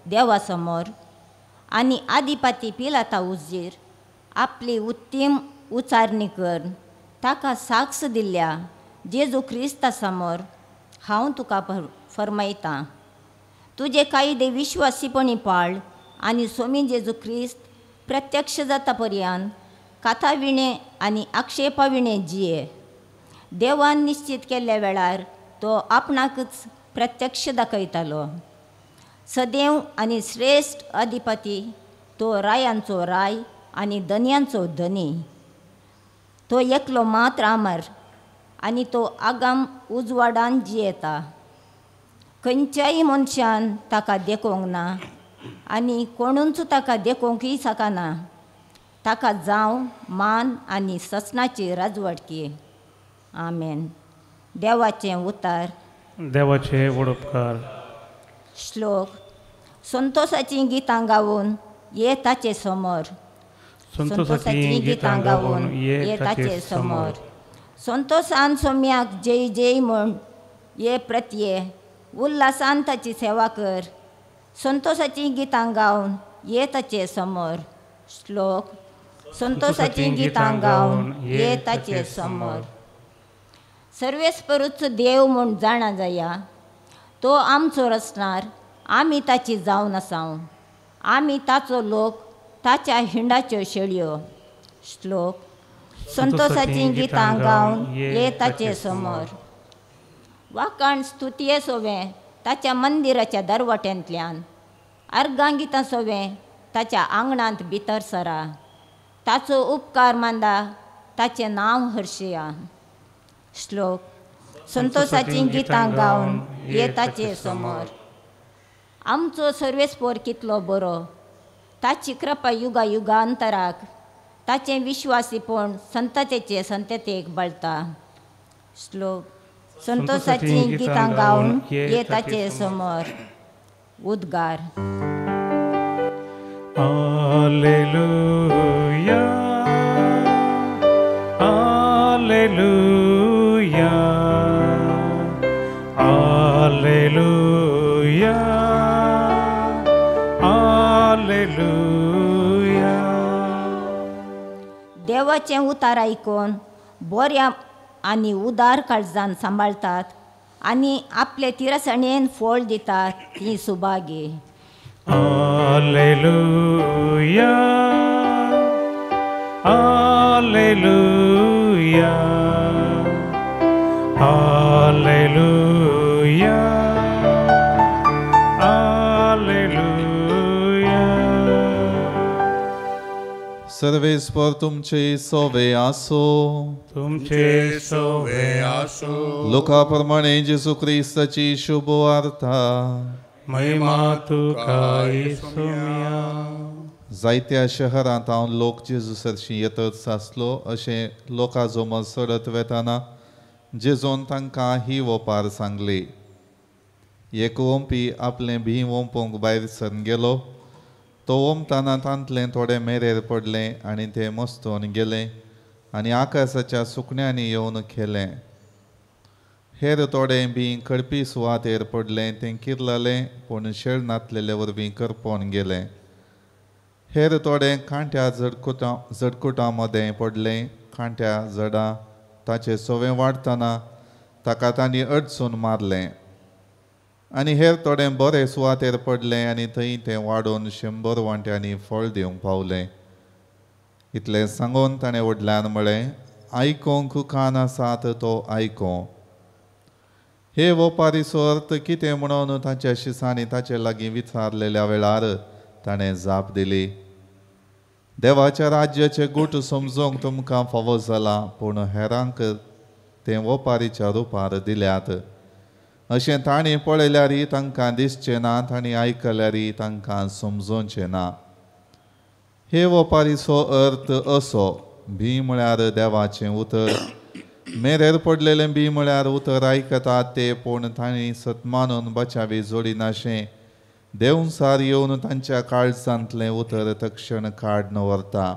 Speaker 5: देवा समोर आनी आदिपाती पिलाता उजीर आपली उत्तीम उचारणी कर. ताका साक्ष दिल्ल्या जेजू क्रिस्ता समोर हांव तुका फरमायतां, तुजे कायदे विश्वासीपणी पाळ आनी सोमी जेजू क्रिस्त प्रत्यक्ष जाता पर्यंत काथा विणे आनी आक्षेपा विणे जिये. देवान निश्चित केल्ल्या वेळार तो आपणाकच प्रत्यक्ष दाखयतालो. सदैव आनी श्रेश्ठ अधिपती तो रायांचो राय आनी धन्यांचो धनी. तो एकलो मात्र अमर आनी तो आगाम उजवाडान जियेता. खंयच्याय मनशान ताका देखूंक ना आनी कोणूच ताका देखूंकय शकना. ताका जावं मान आनी ससनाची राजवटकी. आमेन. देवाचें उतार.
Speaker 3: देवाचे वडोपकार.
Speaker 5: श्लोक. संतोषाचीं गितां गावून ये ताचे समोर.
Speaker 3: संतोषाचीं गितां गावून ये ताचे समोर.
Speaker 5: संतोषान सोम्याक जय जय म्हण ये प्रत्ये. उल्हासान ताची सेवा कर. संतोषाचीं गितां गावन ये ताचे समोर. श्लोक. संतोषाचीं गितां गावन ये ताचे समोर. सर्वेस्परूच देव म्हूण जाणा जाया. तो आमचो रचणार, आमी ताची जावन आसाव. आमी ताचो लोक, ताच्या हिंडाच्यो शेळयो. श्लोक. संतोषाचीं गितां गावन ये ताचे समोर. वाकण स्तुतये सोवें ताच्या मंदिराच्या दरवट्यांतल्यान. अर्गां गितां सोवें ताच्या आंगणांत भितर सरा. ताचो उपकार मांदा, ताचें नांव हर्शया. श्लोक. संतोषाचीं गितां गावन ये ताचे समोर. आमचो सर्वेस्पोर कितलो बरो, ताची कृपा युगा युगांतराक. ताचें विश्वासीपण संततेचे संततेक बळटा. श्लोक. संतोषाचीं गितां गावन ये ताचे समोर. उद्गार.
Speaker 3: Alleluia, Alleluia, Alleluia, Alleluia.
Speaker 5: देवाचें उतार आयकून बऱ्या आनी उदार काळजान सांबाळटात आनी आपले तिरसणेन फळ दितात ती Subhagi.
Speaker 3: Alleluia, Alleluia, Alleluia, Alleluia.
Speaker 6: सर्वेस्पर तुमचे सोवे आसो.
Speaker 3: तुमचे सोवे
Speaker 4: आसो.
Speaker 6: लोकाप्रमाणे जेजू ख्रिस्ताची शुभ वार्ता.
Speaker 3: महिमा तुका येसुमिया.
Speaker 6: जायत्या शहरांत हांव लोक जेजू सरशी येतच आसलो. अशें लोकां जोमत चडत वेताना जेजून तांकां ही ओपार सांगली. एक ओंपी आपलें भी ओंपूंक भायर सरून गेलो. तो ओंपतना तांतलें थोडें मेरेर पडलें आनी तें मस्तून गेलें आनी आकाशाच्या सुकण्यांनी येवन खेलें. हेर थोडें बी खडपी सुवातेर पडलें. तें किरललें पूण शेळ नातलेले वरवीं करपोन गेलें. हेर थोडे कांट्या जडकुटां मदें पडले. कांट्या जडा ताचे सोवे वाडटना ताका तांणी अडचून मारलें. आनी हेर थोडे बरे सुवातेर पडले आनी थंय तें वाडून 100 वांट्यांनी फळ दिवंक पावलें. इतलें सांगून ताणें व्हडल्यान म्हळें, आयकोंक कान आसात तो आयको. हे वेपारीचो अर्थ कितें म्हणून ताच्या शिसांनी ताचे लागीं विचारलेल्या वेळार ताणें जाप दिली, देवाच्या राज्याचे गूट समजूंक तुमकां फावो जाला, पूण हेरांक तें वेपारीच्या रुपार दिल्यात. अशें ताणीं पळयल्यारय तांकां दिसचें ना, ताणीं आयकल्यारय तांकां समजोवचें ना. हे वेपारीचो अर्थ असो, भी म्हळ्यार देवाचें उतर. मेरेर पडलेलें बी म्हळ्यार उतर आयकतात ते, पूण तांणी सतमानून बचावी जोडिनाशें देंवसार येवन तांच्या काळजांतलें उतर तक्षण काडून व्हरता.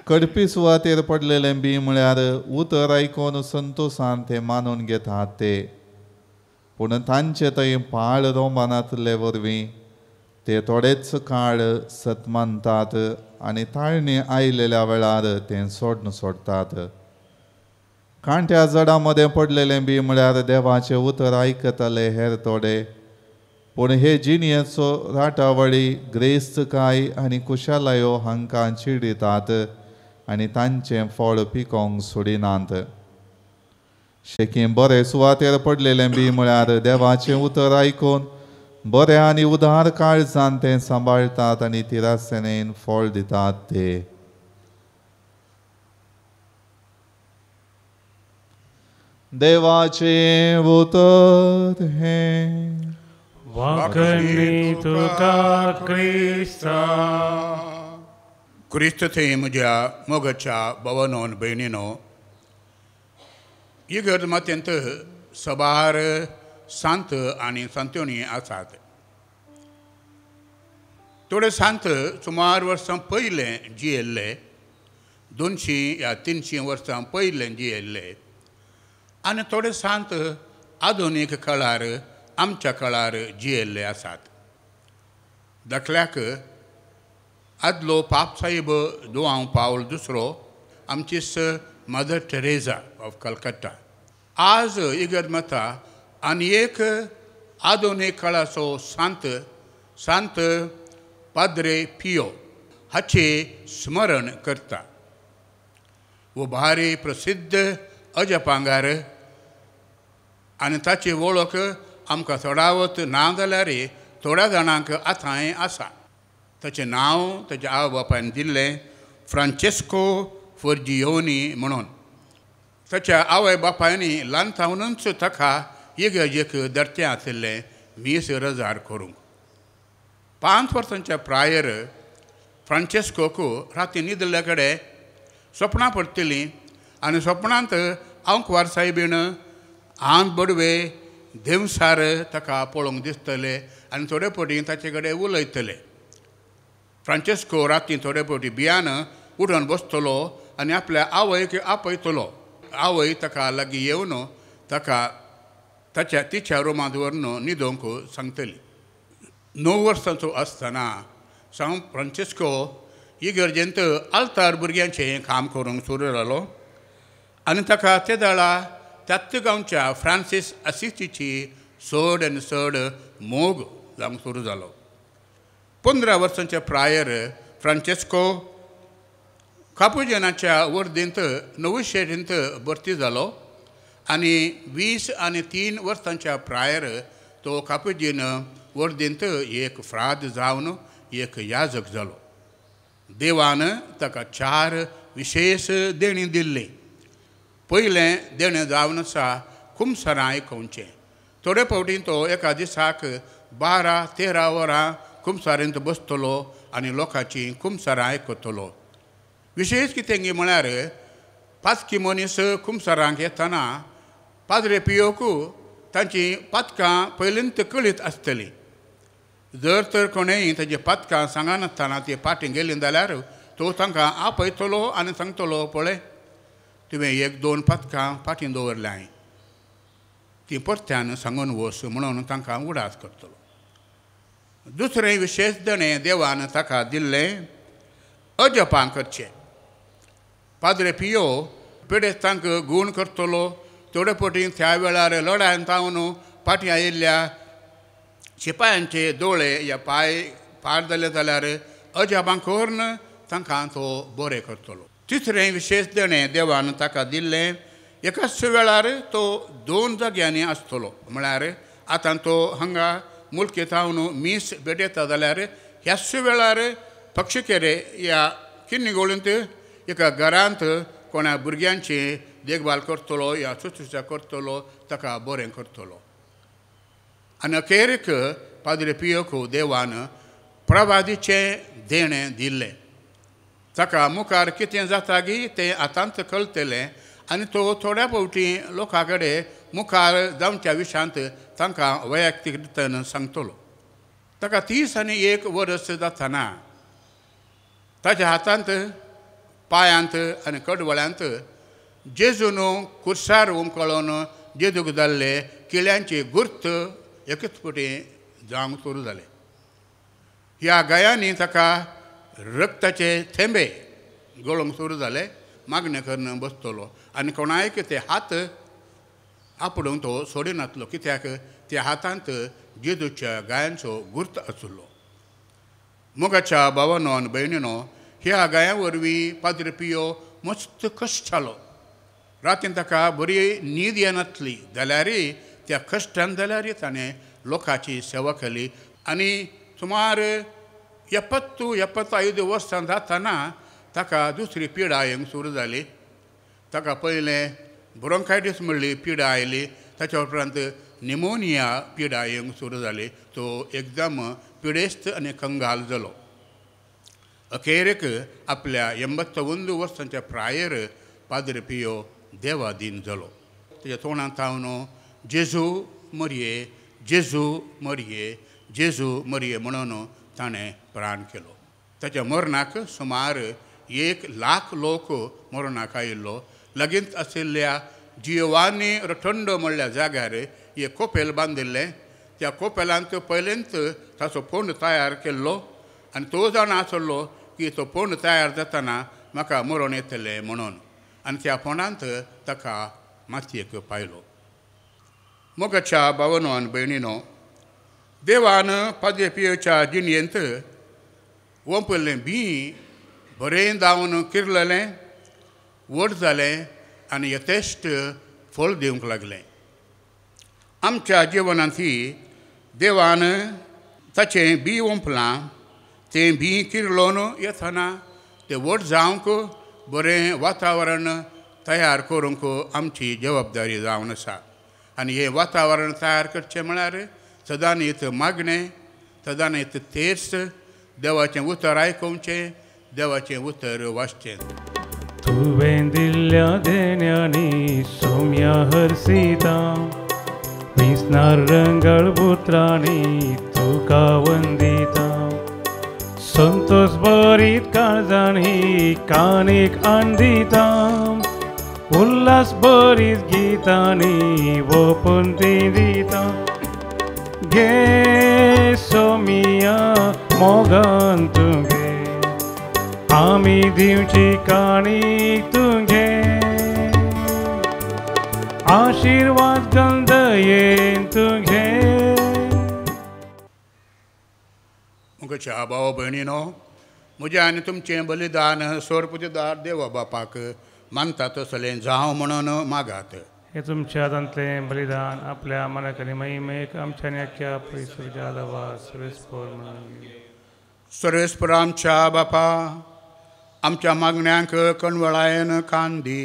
Speaker 6: कडपी सुवातेर पडलेलें बी म्हळ्यार उतर आयकून संतोशान ते मानून घेतात ते, पूण तांचे थंय पाळ रोमानांतले वरवीं ते थोडेच काळ सतमानतात आनी ताळणी आयलेल्या वेळार तें सोडटात. कांट्या जडां मदें पडलेलें बी म्हळ्यार देवाचें उतर आयकतले हेर थोडे, पूण हे जिणयेचो राटावळी ग्रेस्तकाय आनी कुशालायो हांकां चिडितात आनी तांचें फळ पिकोवंक सोडिनात. शेकी बरे सुवातेर पडलेलें बी म्हळ्यार देवाचें उतर आयकून बरें आनी उदार काळजान तें सांबाळटात आनी तिरासेनेन फळ दितात ते. देवाचें उतर हें
Speaker 2: वाकणी तुका क्रिस्ता.
Speaker 4: क्रिस्त थंय म्हज्या मोगाच्या भवनोन भयणीनो, इगर्ज मात्यंत सबार सांत आनी सांत्योनी आसात. थोडे सांत सुमार वर्सां पयलें जियेल्ले, 200 या 300 वर्सां पयलें जियेल्ले, आनी थोडे सांत आधुनीक काळार आमच्या काळार जियेल्ले आसात. दाखल्याक आदलो पाप साहेब दुआंव पावल II, आमची मदर टेरेसा ऑफ कलकत्ता, आज इगर्ज माता आनी एक आधुनीक काळाचो सांत पाद्रे पियो हाचे स्मरण करता. वो भारी प्रसिद्ध अजपांगार आनी ताची वळख आमकां चडावत ना जाल्यार थोड्या जाणांक आतांय आसा. ताचें नांव ताच्या आवय बापायन दिल्लें फ्रांचेस्को फर्जियोनी म्हणून. ताच्या आवय बापायनी ल्हानतावनूच ताका इगर्जेक धरचें आशिल्लें मीस रजार करूंक. 5 वर्सांच्या प्रायर फ्रांचेस्कोक राती न्हिदले कडेन स्वप्नां पडटलीं आनी स्वप्नांत आंकवार सायबीण आंत बडवे देंवसार ताका पळोवंक दिसतले आनी थोडे फावटी ताचे कडेन उलयतले. फ्रांचेस्को राती थोडे फावटी भियान उठून बसतलो आनी आपल्या आवयक आपयतलो. आवय ताका लागीं येवन ताका तिच्या रुमांत व्हरून न्हिदोवंक सांगतली. 9 वर्सांचो आसतना सांत फ्रांचेस्को इगर्जेंत आल्तार भुरग्यांचें काम करूंक सुरू जालो आनी ताका ते दाळा त्याच गांवच्या फ्रांसीस असिसीची चड आनी चड मोग जावंक सुरू जालो. 15 वर्सांच्या प्रायर फ्रांचेस्को कापुजिनाच्या वर्दींत नोविशेटींत भरती जालो आनी 20 आनी 3 वर्सांच्या प्रायर तो कापुजीन वर्दींत एक फ्राद जावन एक याजक जालो. देवान ताका 4 विशेश देणी दिल्लीं. पयलें देणें जावन आसा खुमसारां आयकोवचें. थोडे फावटी तो एका दिसाक 12-13 वरां खुमसारींत बसतलो आनी लोकांची खुमसारां आयकतलो. विशेश कितें म्हळ्यार 5 मनीस खुमसारांक येतना पाद्रे पियोक तांची पदकां पयलींच कळीत आसतलीं. जर तर कोणेंय ताची पदकां सांगनासतना ती फाटीं गेलीं जाल्यार तो तांकां आपयतलो आनी सांगतलो, पळय तुवें 1-2 पदकां फाटीं दवरल्याय, ती परत्यान सांगून वच म्हणून तांकां उडास करतलो. दुसरें विशेष देणें देवान ताका दिल्लें अजपां करचें. पाद्रे पियो पिडेस्तांक गूण करतलो थोडे पटी त्या वेळार लढायन तावन फाटीं आयिल्ल्या शिपायांचे दोळे या पांय पाड जाले जाल्यार अजपांक व्हरून तांकां तो बरें करतलो. तिसरें विशेष देणें देवान ताका दिल्लें एकाच वेळार तो 2 जाग्यांनी आसतलो. म्हळ्यार आतां तो हांगा मुल्की तावन मीस भेटयता जाल्यार ह्याच वेळार पक्षकेरे या किन्निगोळींत एका घरांत कोणा भुरग्यांची देखभाल करतलो या शुश्रूषा करतलो ताका बरें करतलो. आनी अखेरेक पाद्रे पियोक देवान प्रवादीचें देणें दिल्लें. ताका मुखार कितें जाता गी तें आतांच कळटलें आनी तो थोड्या फावटी लोकां कडेन मुखार जावच्या विशयांत तांकां वैयक्तीक रितीन सांगतलो. ताका 31 वर्स जातना ताच्या हातांत पांयांत आनी कडवळ्यांत जेजून कुर्सार उमकळोन जेजूक जाल्ले किळ्यांची गुर्त एकच फावटी जावंक सुरू जाले. ह्या गायांनी ताका रक्ताचे थेंबे गळोवंक सुरू जाले. मागणें करून बसतलो आनी कोणायक ते हात आपणूक तो सोडिनातलो कित्याक त्या हातांत जेजूच्या गायांचो गुर्त आसलो. मोगाच्या भावांनो आनी भयणीनो, ह्या गायां वरवीं पाद्रे पियो मस्त कश्टालो. रातीन ताका बरी न्हीद येनासली जाल्यारय त्या कश्टान जाल्यारय ताणें लोकांची सेवा केली. आनी सुमार 70-75 वर्सां जातना ताका दुसरी पिडा येवंक सुरू जाली. ताका पयलें ब्रोंकायटीस म्हणली पिडा आयली. ताच्या उपरांत निमोनिया पिडा येवंक सुरू जाली. तो एकदम पिडेस्त आनी कंगाल जालो. अखेरेक आपल्या 81 वर्सांच्या प्रायेर पाद्रे पियो देवाधीन जालो. ताच्या तोंडांत तावन जेजू मरिये, जेजू मरिये, जेजू मरिये म्हणून ताणें प्राण केलो. ताच्या मरणाक सुमार 1 लाख लोक मरणाक आयिल्लो. लगींच आशिल्ल्या जियोवानी रोटोंडो म्हणल्या जाग्यार हे कोपेल बांदिल्लें. त्या कोपेलांत पयलेंच ताचो फोंड तयार केल्लो आनी तो जाण आसलो की तो फोंड तयार जातना म्हाका मरण येतलें म्हणून. आनी त्या फोंडांत ताका मातयेक पायलो. मोगाच्या भावांनो आनी भयणीनो, देवान पाद्रे पियोच्या जिणयेंत ओंपल्लें बी बरें जावन किरलेलें, व्हड जालें आनी यथेश्ट फळ दिवंक लागलें. आमच्या जिवनांतय देवान ताचें बी ओंपलां. तें बी किरलोवन येतना तें व्हड जावंक बरें वातावरण तयार करूंक आमची जबाबदारी जावन आसा. आनी हें वातावरण तयार करचें म्हळ्यार सदांच मागणें, सदांच तेर्स, देवाचें उतर आयकुचें, देवाचें उतर वाचचें.
Speaker 7: तुवें दिल्ल्या देण्यांनी सौम्या हरसिता, विस्नार रंगळ पुत्रांनी तुका वंदिता. संतोष भरीत काळजांनी कानीक आंदिता, उल्हास भरीत गितांनी ओपून ती दिता. घे सोमिया मोगान तुगे, आमी दिवची काणीक तुगे. आशीर्वाद गंध येन तुगे.
Speaker 4: मुखाच्या भाव भयणीनो, म्हजें आनी तुमचें बलिदान स्वर्गपुजेदार देवा बापाक मानता तसलें जावं म्हणून मागात.
Speaker 7: हे तुमच्या दांतलें बलिदान आपल्या मनाक आनी महिमेक आमच्या आनी आख्या पयसुच्या देवा सर्वेस्पर म्हणून.
Speaker 4: सर्वेस्पर आमच्या बापा, आमच्या मागण्यांक कणवळायेन कान दी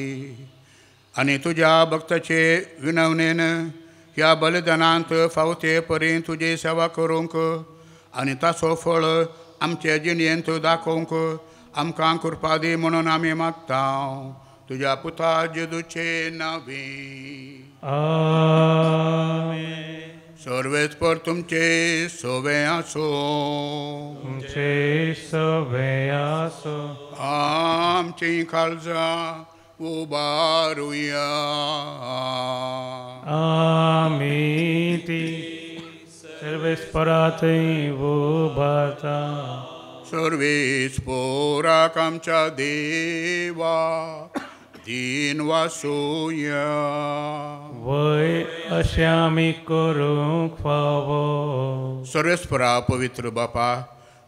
Speaker 4: आनी तुज्या भक्ताचे विनवणेन ह्या बलिदानांत फावते परी तुजी सेवा करूंक आनी ताचो फळ आमचे जिणयेंत दाखोवंक आमकां कृपा दी म्हणून आमी मागता. तुज्या पुता जेजूचे नांवी.
Speaker 7: आमेन.
Speaker 4: सर्वेस्पर तुमचे सोवे आसो.
Speaker 7: तुमचे सवे आसो.
Speaker 4: आमची काळजां उबारुया.
Speaker 7: आमी ती सर्वेस्परातही उभारता
Speaker 4: सर्वेस्पोराक आमच्या देवा दीन वासूया
Speaker 7: वय अशें आमी करूंक फावो
Speaker 4: सर्वेस्परा पवित्र बापा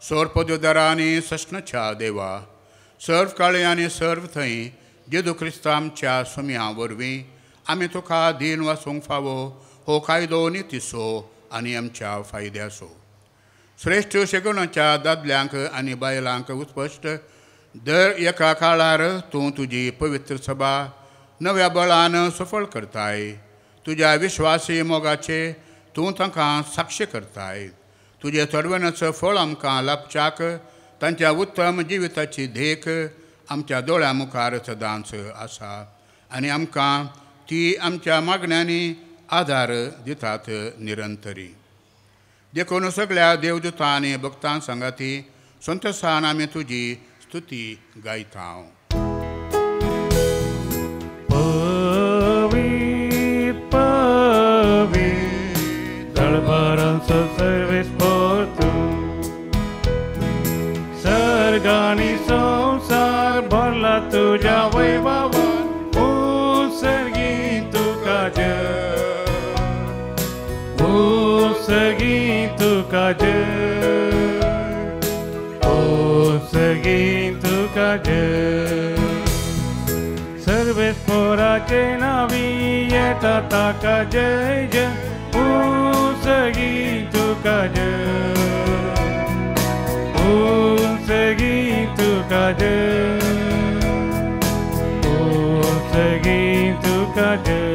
Speaker 4: सर्व पदवीदारा आनी सष्णच्या देवा सर्व काळे आनी सर्व थंय जेजू क्रिस्त आमच्या सुम्या वरवीं आमी तुका दीन वासूंक फावो हो कायदो नितीसो आनी आमच्या फायद्याचो श्रेष्ठ शेगोणाच्या दादल्यांक आनी बायलांक उत्पश्ट दर एका काळार तूं तुजी पवित्र सभा नव्या बळान सफळ करताय तुज्या विश्वासी मोगाचे तूं तांकां साक्ष करताय तुजे चडवणाचो फळ आमकां लाभच्याक तांच्या उत्तम जिविताची देख आमच्या दोळ्या मुखार सदांच आसा आनी आमकां ती आमच्या मागण्यांनी आदार दितात निरंतरी देखून सगळ्या देवदूतां आनी भक्तां सांगाती संतोशान आमी तुजी स्तुती गायता
Speaker 7: सर्गानी संसार भरला तुझ्या वैभवान उसर्गी तुका जय उसर्गी तुका जय उसर्गी तुका जय सर्वेस्पराचे नावी येता ताका जय जय उसर्गी तुका जय उसर्गी तुका जय उसर्गी तुका जय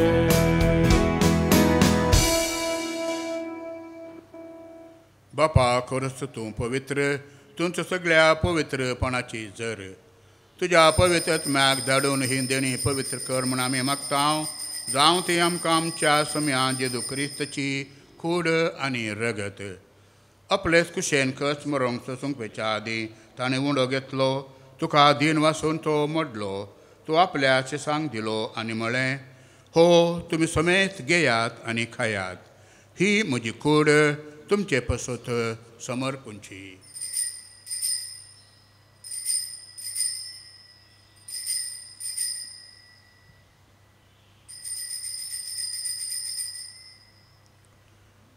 Speaker 4: बापा खरोच तूं पवित्र तुमच्या सगळ्या पवित्रपणाची जर तुज्या पवित्र आत्म्याक धाडून ही देणी पवित्र कर म्हूण आमी मागता जावं ती आमकां आमच्या सम्या जेजू क्रिस्ताची कूड आनी रगत आपलेच कुशेन कस मरोंक सोसूंक वेच्या आदीं ताणें उंडो घेतलो तुका दीन वासून तो मोडलो तूं आपल्या शिसांक दिलो आनी म्हळें हो तुमी समेत घेयात आनी खायात ही म्हजी कूड तुमचे पसत समर्पूंची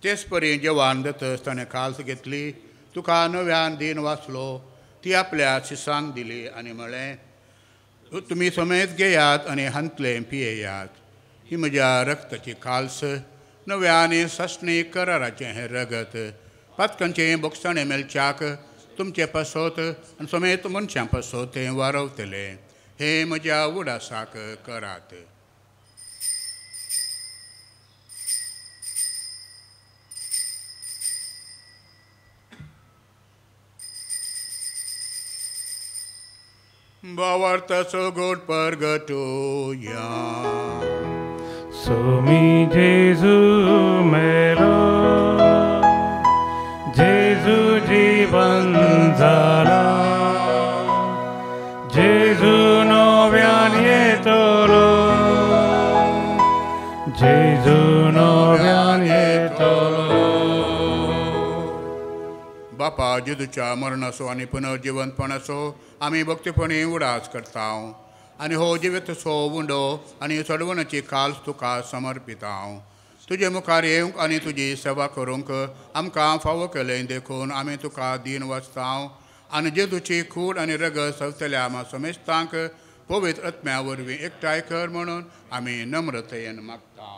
Speaker 4: तेच परी जेवान दतस ताणें काल्स घेतली तुका नव्यान दीन वाचलो ती आपल्या शिसांक दिली आनी म्हळें तुमी समेत घेयात आनी हांतले पियेयात ही म्हज्या रक्ताची काल्स नव्या आनी सस्नी कराराचें हें रगत पातकांचें बोगसणें मेलच्याक तुमचे पासत आनी समेत मनशां पासत तें वारवतलें हें म्हज्या उडासाक करात भावार्थाचो गोड परगटूया
Speaker 7: सोमी जेजू मेरो जेजू जीवन जाला जेजू नव्यान येतलो जेजू नव्यान येतलो
Speaker 4: बापा जेजूच्या मरणाचो आनी पुनर्जिवंतपणाचो आमी भक्तीपणी उडास करता आनी हो जिवितसो उंडो आनी चडवणाची काल्स तुका समर्पिता तुजे मुखार येवंक आनी तुजी सेवा करूंक आमकां फावो केलें देखून आमी तुका दीन वाचता आनी जेजूची कूड आनी रगत सवतल्या आमा समेस्तांक पवित्र आत्म्या वरवीं एकठांय कर म्हणून आमी नम्रतेन मागता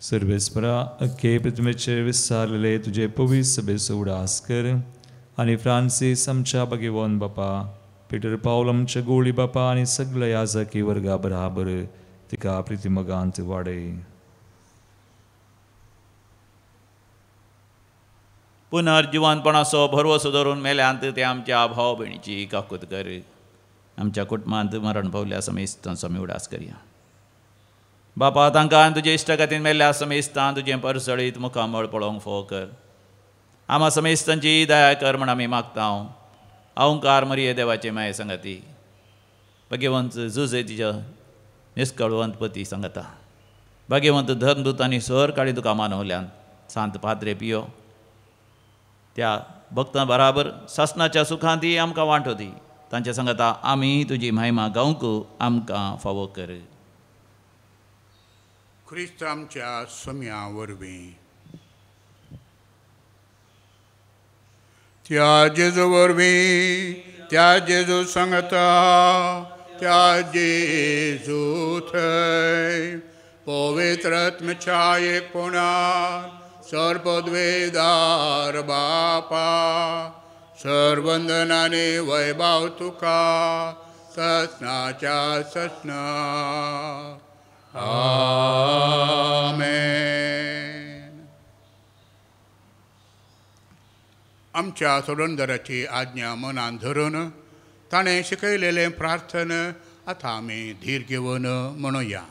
Speaker 8: सर्वेस्परा अख्खे पृथ्वीचेर विस्तारलेले तुजे पवित्र सभेचो उडास कर आनी फ्रांसीस आमच्या भगिवन बापा पिटर पावल आमच्या गोळी बापा आनी सगळ्या याजकी वर्गा बराबर तिका प्रितीमगांत वाडय
Speaker 9: पुनर्जिवंतपणाचो भरवसो धरून मेल्यांत ते आमच्या भाव भयणीची काकूत कर आमच्या कुटुंबांत मरण पावल्या समेस्तांचो आमी उडास करया बापा तांकां तुजे इश्टगतीन मेल्ल्या समेस्तां तुजें परसळीत मुखामळ पळोवंक फोव कर आमा समेस्तांची दया कर म्हण आमी मागता अवंकार मरिये देवाचे माये संगती भगिवंत जुजे तिच्या निश्कळवंत पती सांगता भाग्यवंत धर्मदूतांनी सर काळी तुका मानवल्यान सांत पाद्रे पियो त्या भक्तां बराबर सासणाच्या सुखांती आमकां वांटो दी तांच्या सांगता आमी तुजी महिमा गावंक आमकां फावो कर.
Speaker 4: ख्रिस्त आमच्या सम्या वरवीं त्या जेजू वरवीं त्या जेजू सांगता त्या जेजू थंय पवित्र आत्म्याच्या एकपणान सर्पद्वेदार बापा सर्वंदनाने वैभव तुका ससनाच्या ससना आमेन. आमच्या सोडणदाराची आज्ञा मनान धरून ताणें शिकयलेलें प्रार्थन आतां आमी धीर घेवन म्हणुया.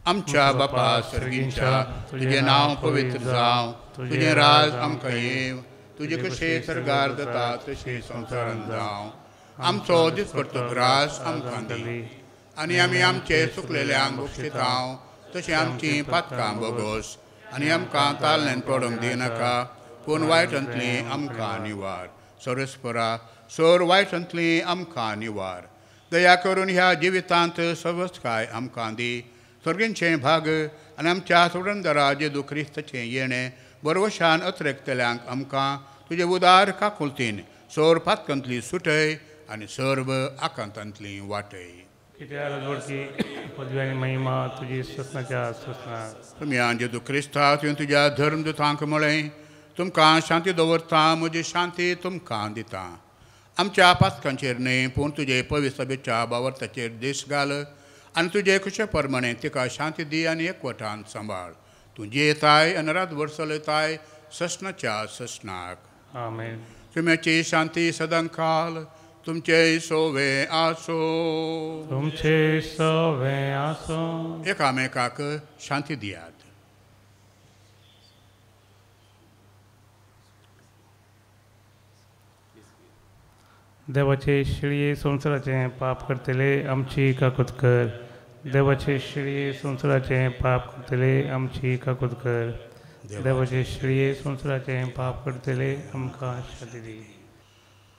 Speaker 4: आमच्या बापा सर्गींच्या तुजें नांव पवित्र जावं, तुजें राज आमकां येव, तुजें कशें सरगार जाता तशें संवसारांत जावं. आमचो दिसपट्टो ग्रास आमकां दी आनी आमी आमचे चुकलेल्यांक बक्षितांव तशें आमचीं पातकां बोगोस आनी आमकां तालण्यान पडोवंक दिनाका पूण वायटांतली आमकां निवार. सरस्परा सर वायटांतली आमकां निवार. दया करून ह्या जिवितांत सवस्थकाय आमकां दी. स्वर्गींचें भाग आनी आमच्या सोडणदारा जेजू क्रिस्ताचें येणें बरवशान अत्रेकतल्यांक आमकां तुजे उदार काकुलतीन सर पातकांतली सुटय आनी सर्व आकांतांतली वाटय.
Speaker 7: पदवी आनी महिमा तुजी ससनाच्या ससना.
Speaker 4: तुमयान जेजू क्रिस्ता तुवें तुज्या धर्मदुतांक म्हळें तुमकां शांती दवरता म्हजी शांती तुमकां दिता. आमच्या पातकांचेर न्हय पूण तुजे पवित्र सभेच्या बावर्ताचेर देश घाल आनी तुजे कुशे प्रमाणे तिका शांती दी आनी एकवटान सांबाळ. तूं जियेताय आनी रातभर चलयताय ससनाच्या ससनाक.
Speaker 7: आमेन.
Speaker 4: तुमची शांती सदांकाल तुमचे सोवे आसो.
Speaker 7: तुमचे सोवे आसो.
Speaker 4: एकामेकाक शांती दियात.
Speaker 7: देवाचे शिळये संवसाराचें पाप करतले आमची काकूत कर. देवाचे शिळये संवसाराचें पाप करतले आमची काकूत कर. देवाचे शिळये संवसाराचें पाप करतले आमकां शांती दी.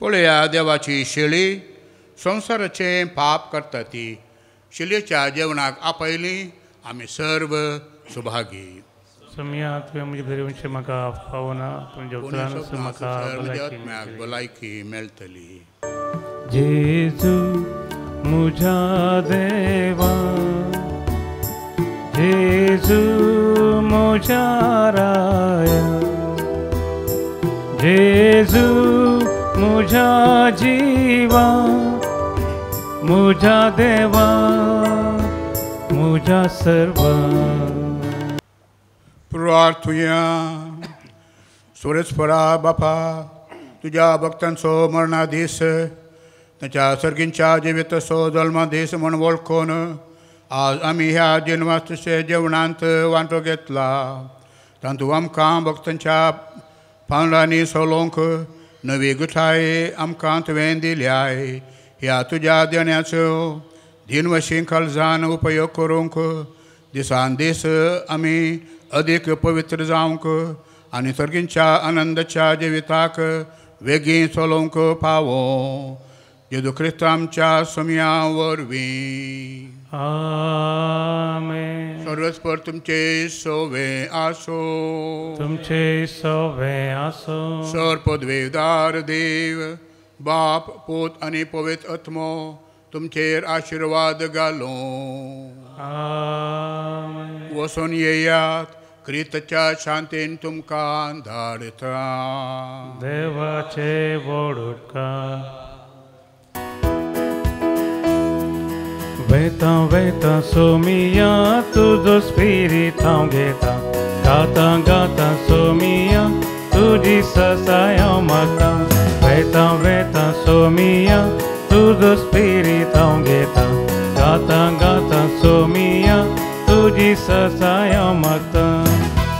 Speaker 4: पळया देवाची शेळी संवसाराचें पाप करता ती शेळयेच्या जेवणाक आपयली आमी सर्व सुभागी.
Speaker 7: सम्या तुवें म्हजी बरी म्हाका फावना पूण जेवतल्यान म्हाका
Speaker 4: भलायकी मेळटली.
Speaker 7: जेजू म्हज्या देवा जेजू म्हज्या राया जेजू म्हज्या जिवा म्हज्या देवा म्हज्या सर्वा.
Speaker 4: प्रार्थुया. सुरेस्परा बापा तुज्या भक्तांचो मरणा दीस ताच्या सर्गींच्या जिविताचो जल्मा दीस म्हूण वळखून आज आमी ह्या जिनवासाचे जेवणांत वांटो घेतला. तातूंत आमकां भक्तांच्या पांवडांनी सोलोवंक नवी गुठाय आमकां तुवें दिल्याय. ह्या तुज्या देण्याचो दिनवशी काळजान उपयोग करूंक दिसान दीस आमी अदीक पवित्र जावंक आनी सर्गींच्या आनंदाच्या जिविताक वेगीं चलोवंक फावो. जेजू क्रिस्त आमच्या सम्या वरवीं.
Speaker 7: आमेन.
Speaker 4: सर्वस्पर तुमचे सोवे आसो.
Speaker 7: तुमचे सोवे आसो.
Speaker 4: सर पदवेदार देव बाप पूत आनी पवित्र आत्मो तुमचेर आशिर्वाद घालो.
Speaker 7: आमेन.
Speaker 4: वचून येयात क्रिस्ताच्या शांतीन तुमकां धाडटा.
Speaker 7: देवाचे व्हड उपकार. वेता वेता सोमिया तुजो स्पिरीट हांव घेता. गाता गाता सोमिया तुजी ससाय हांव मागता. वेता वेता सोमिया तुजो स्पिरीट हांव घेता. गाता गाता सोमिया तुजी ससाय हांव मागता.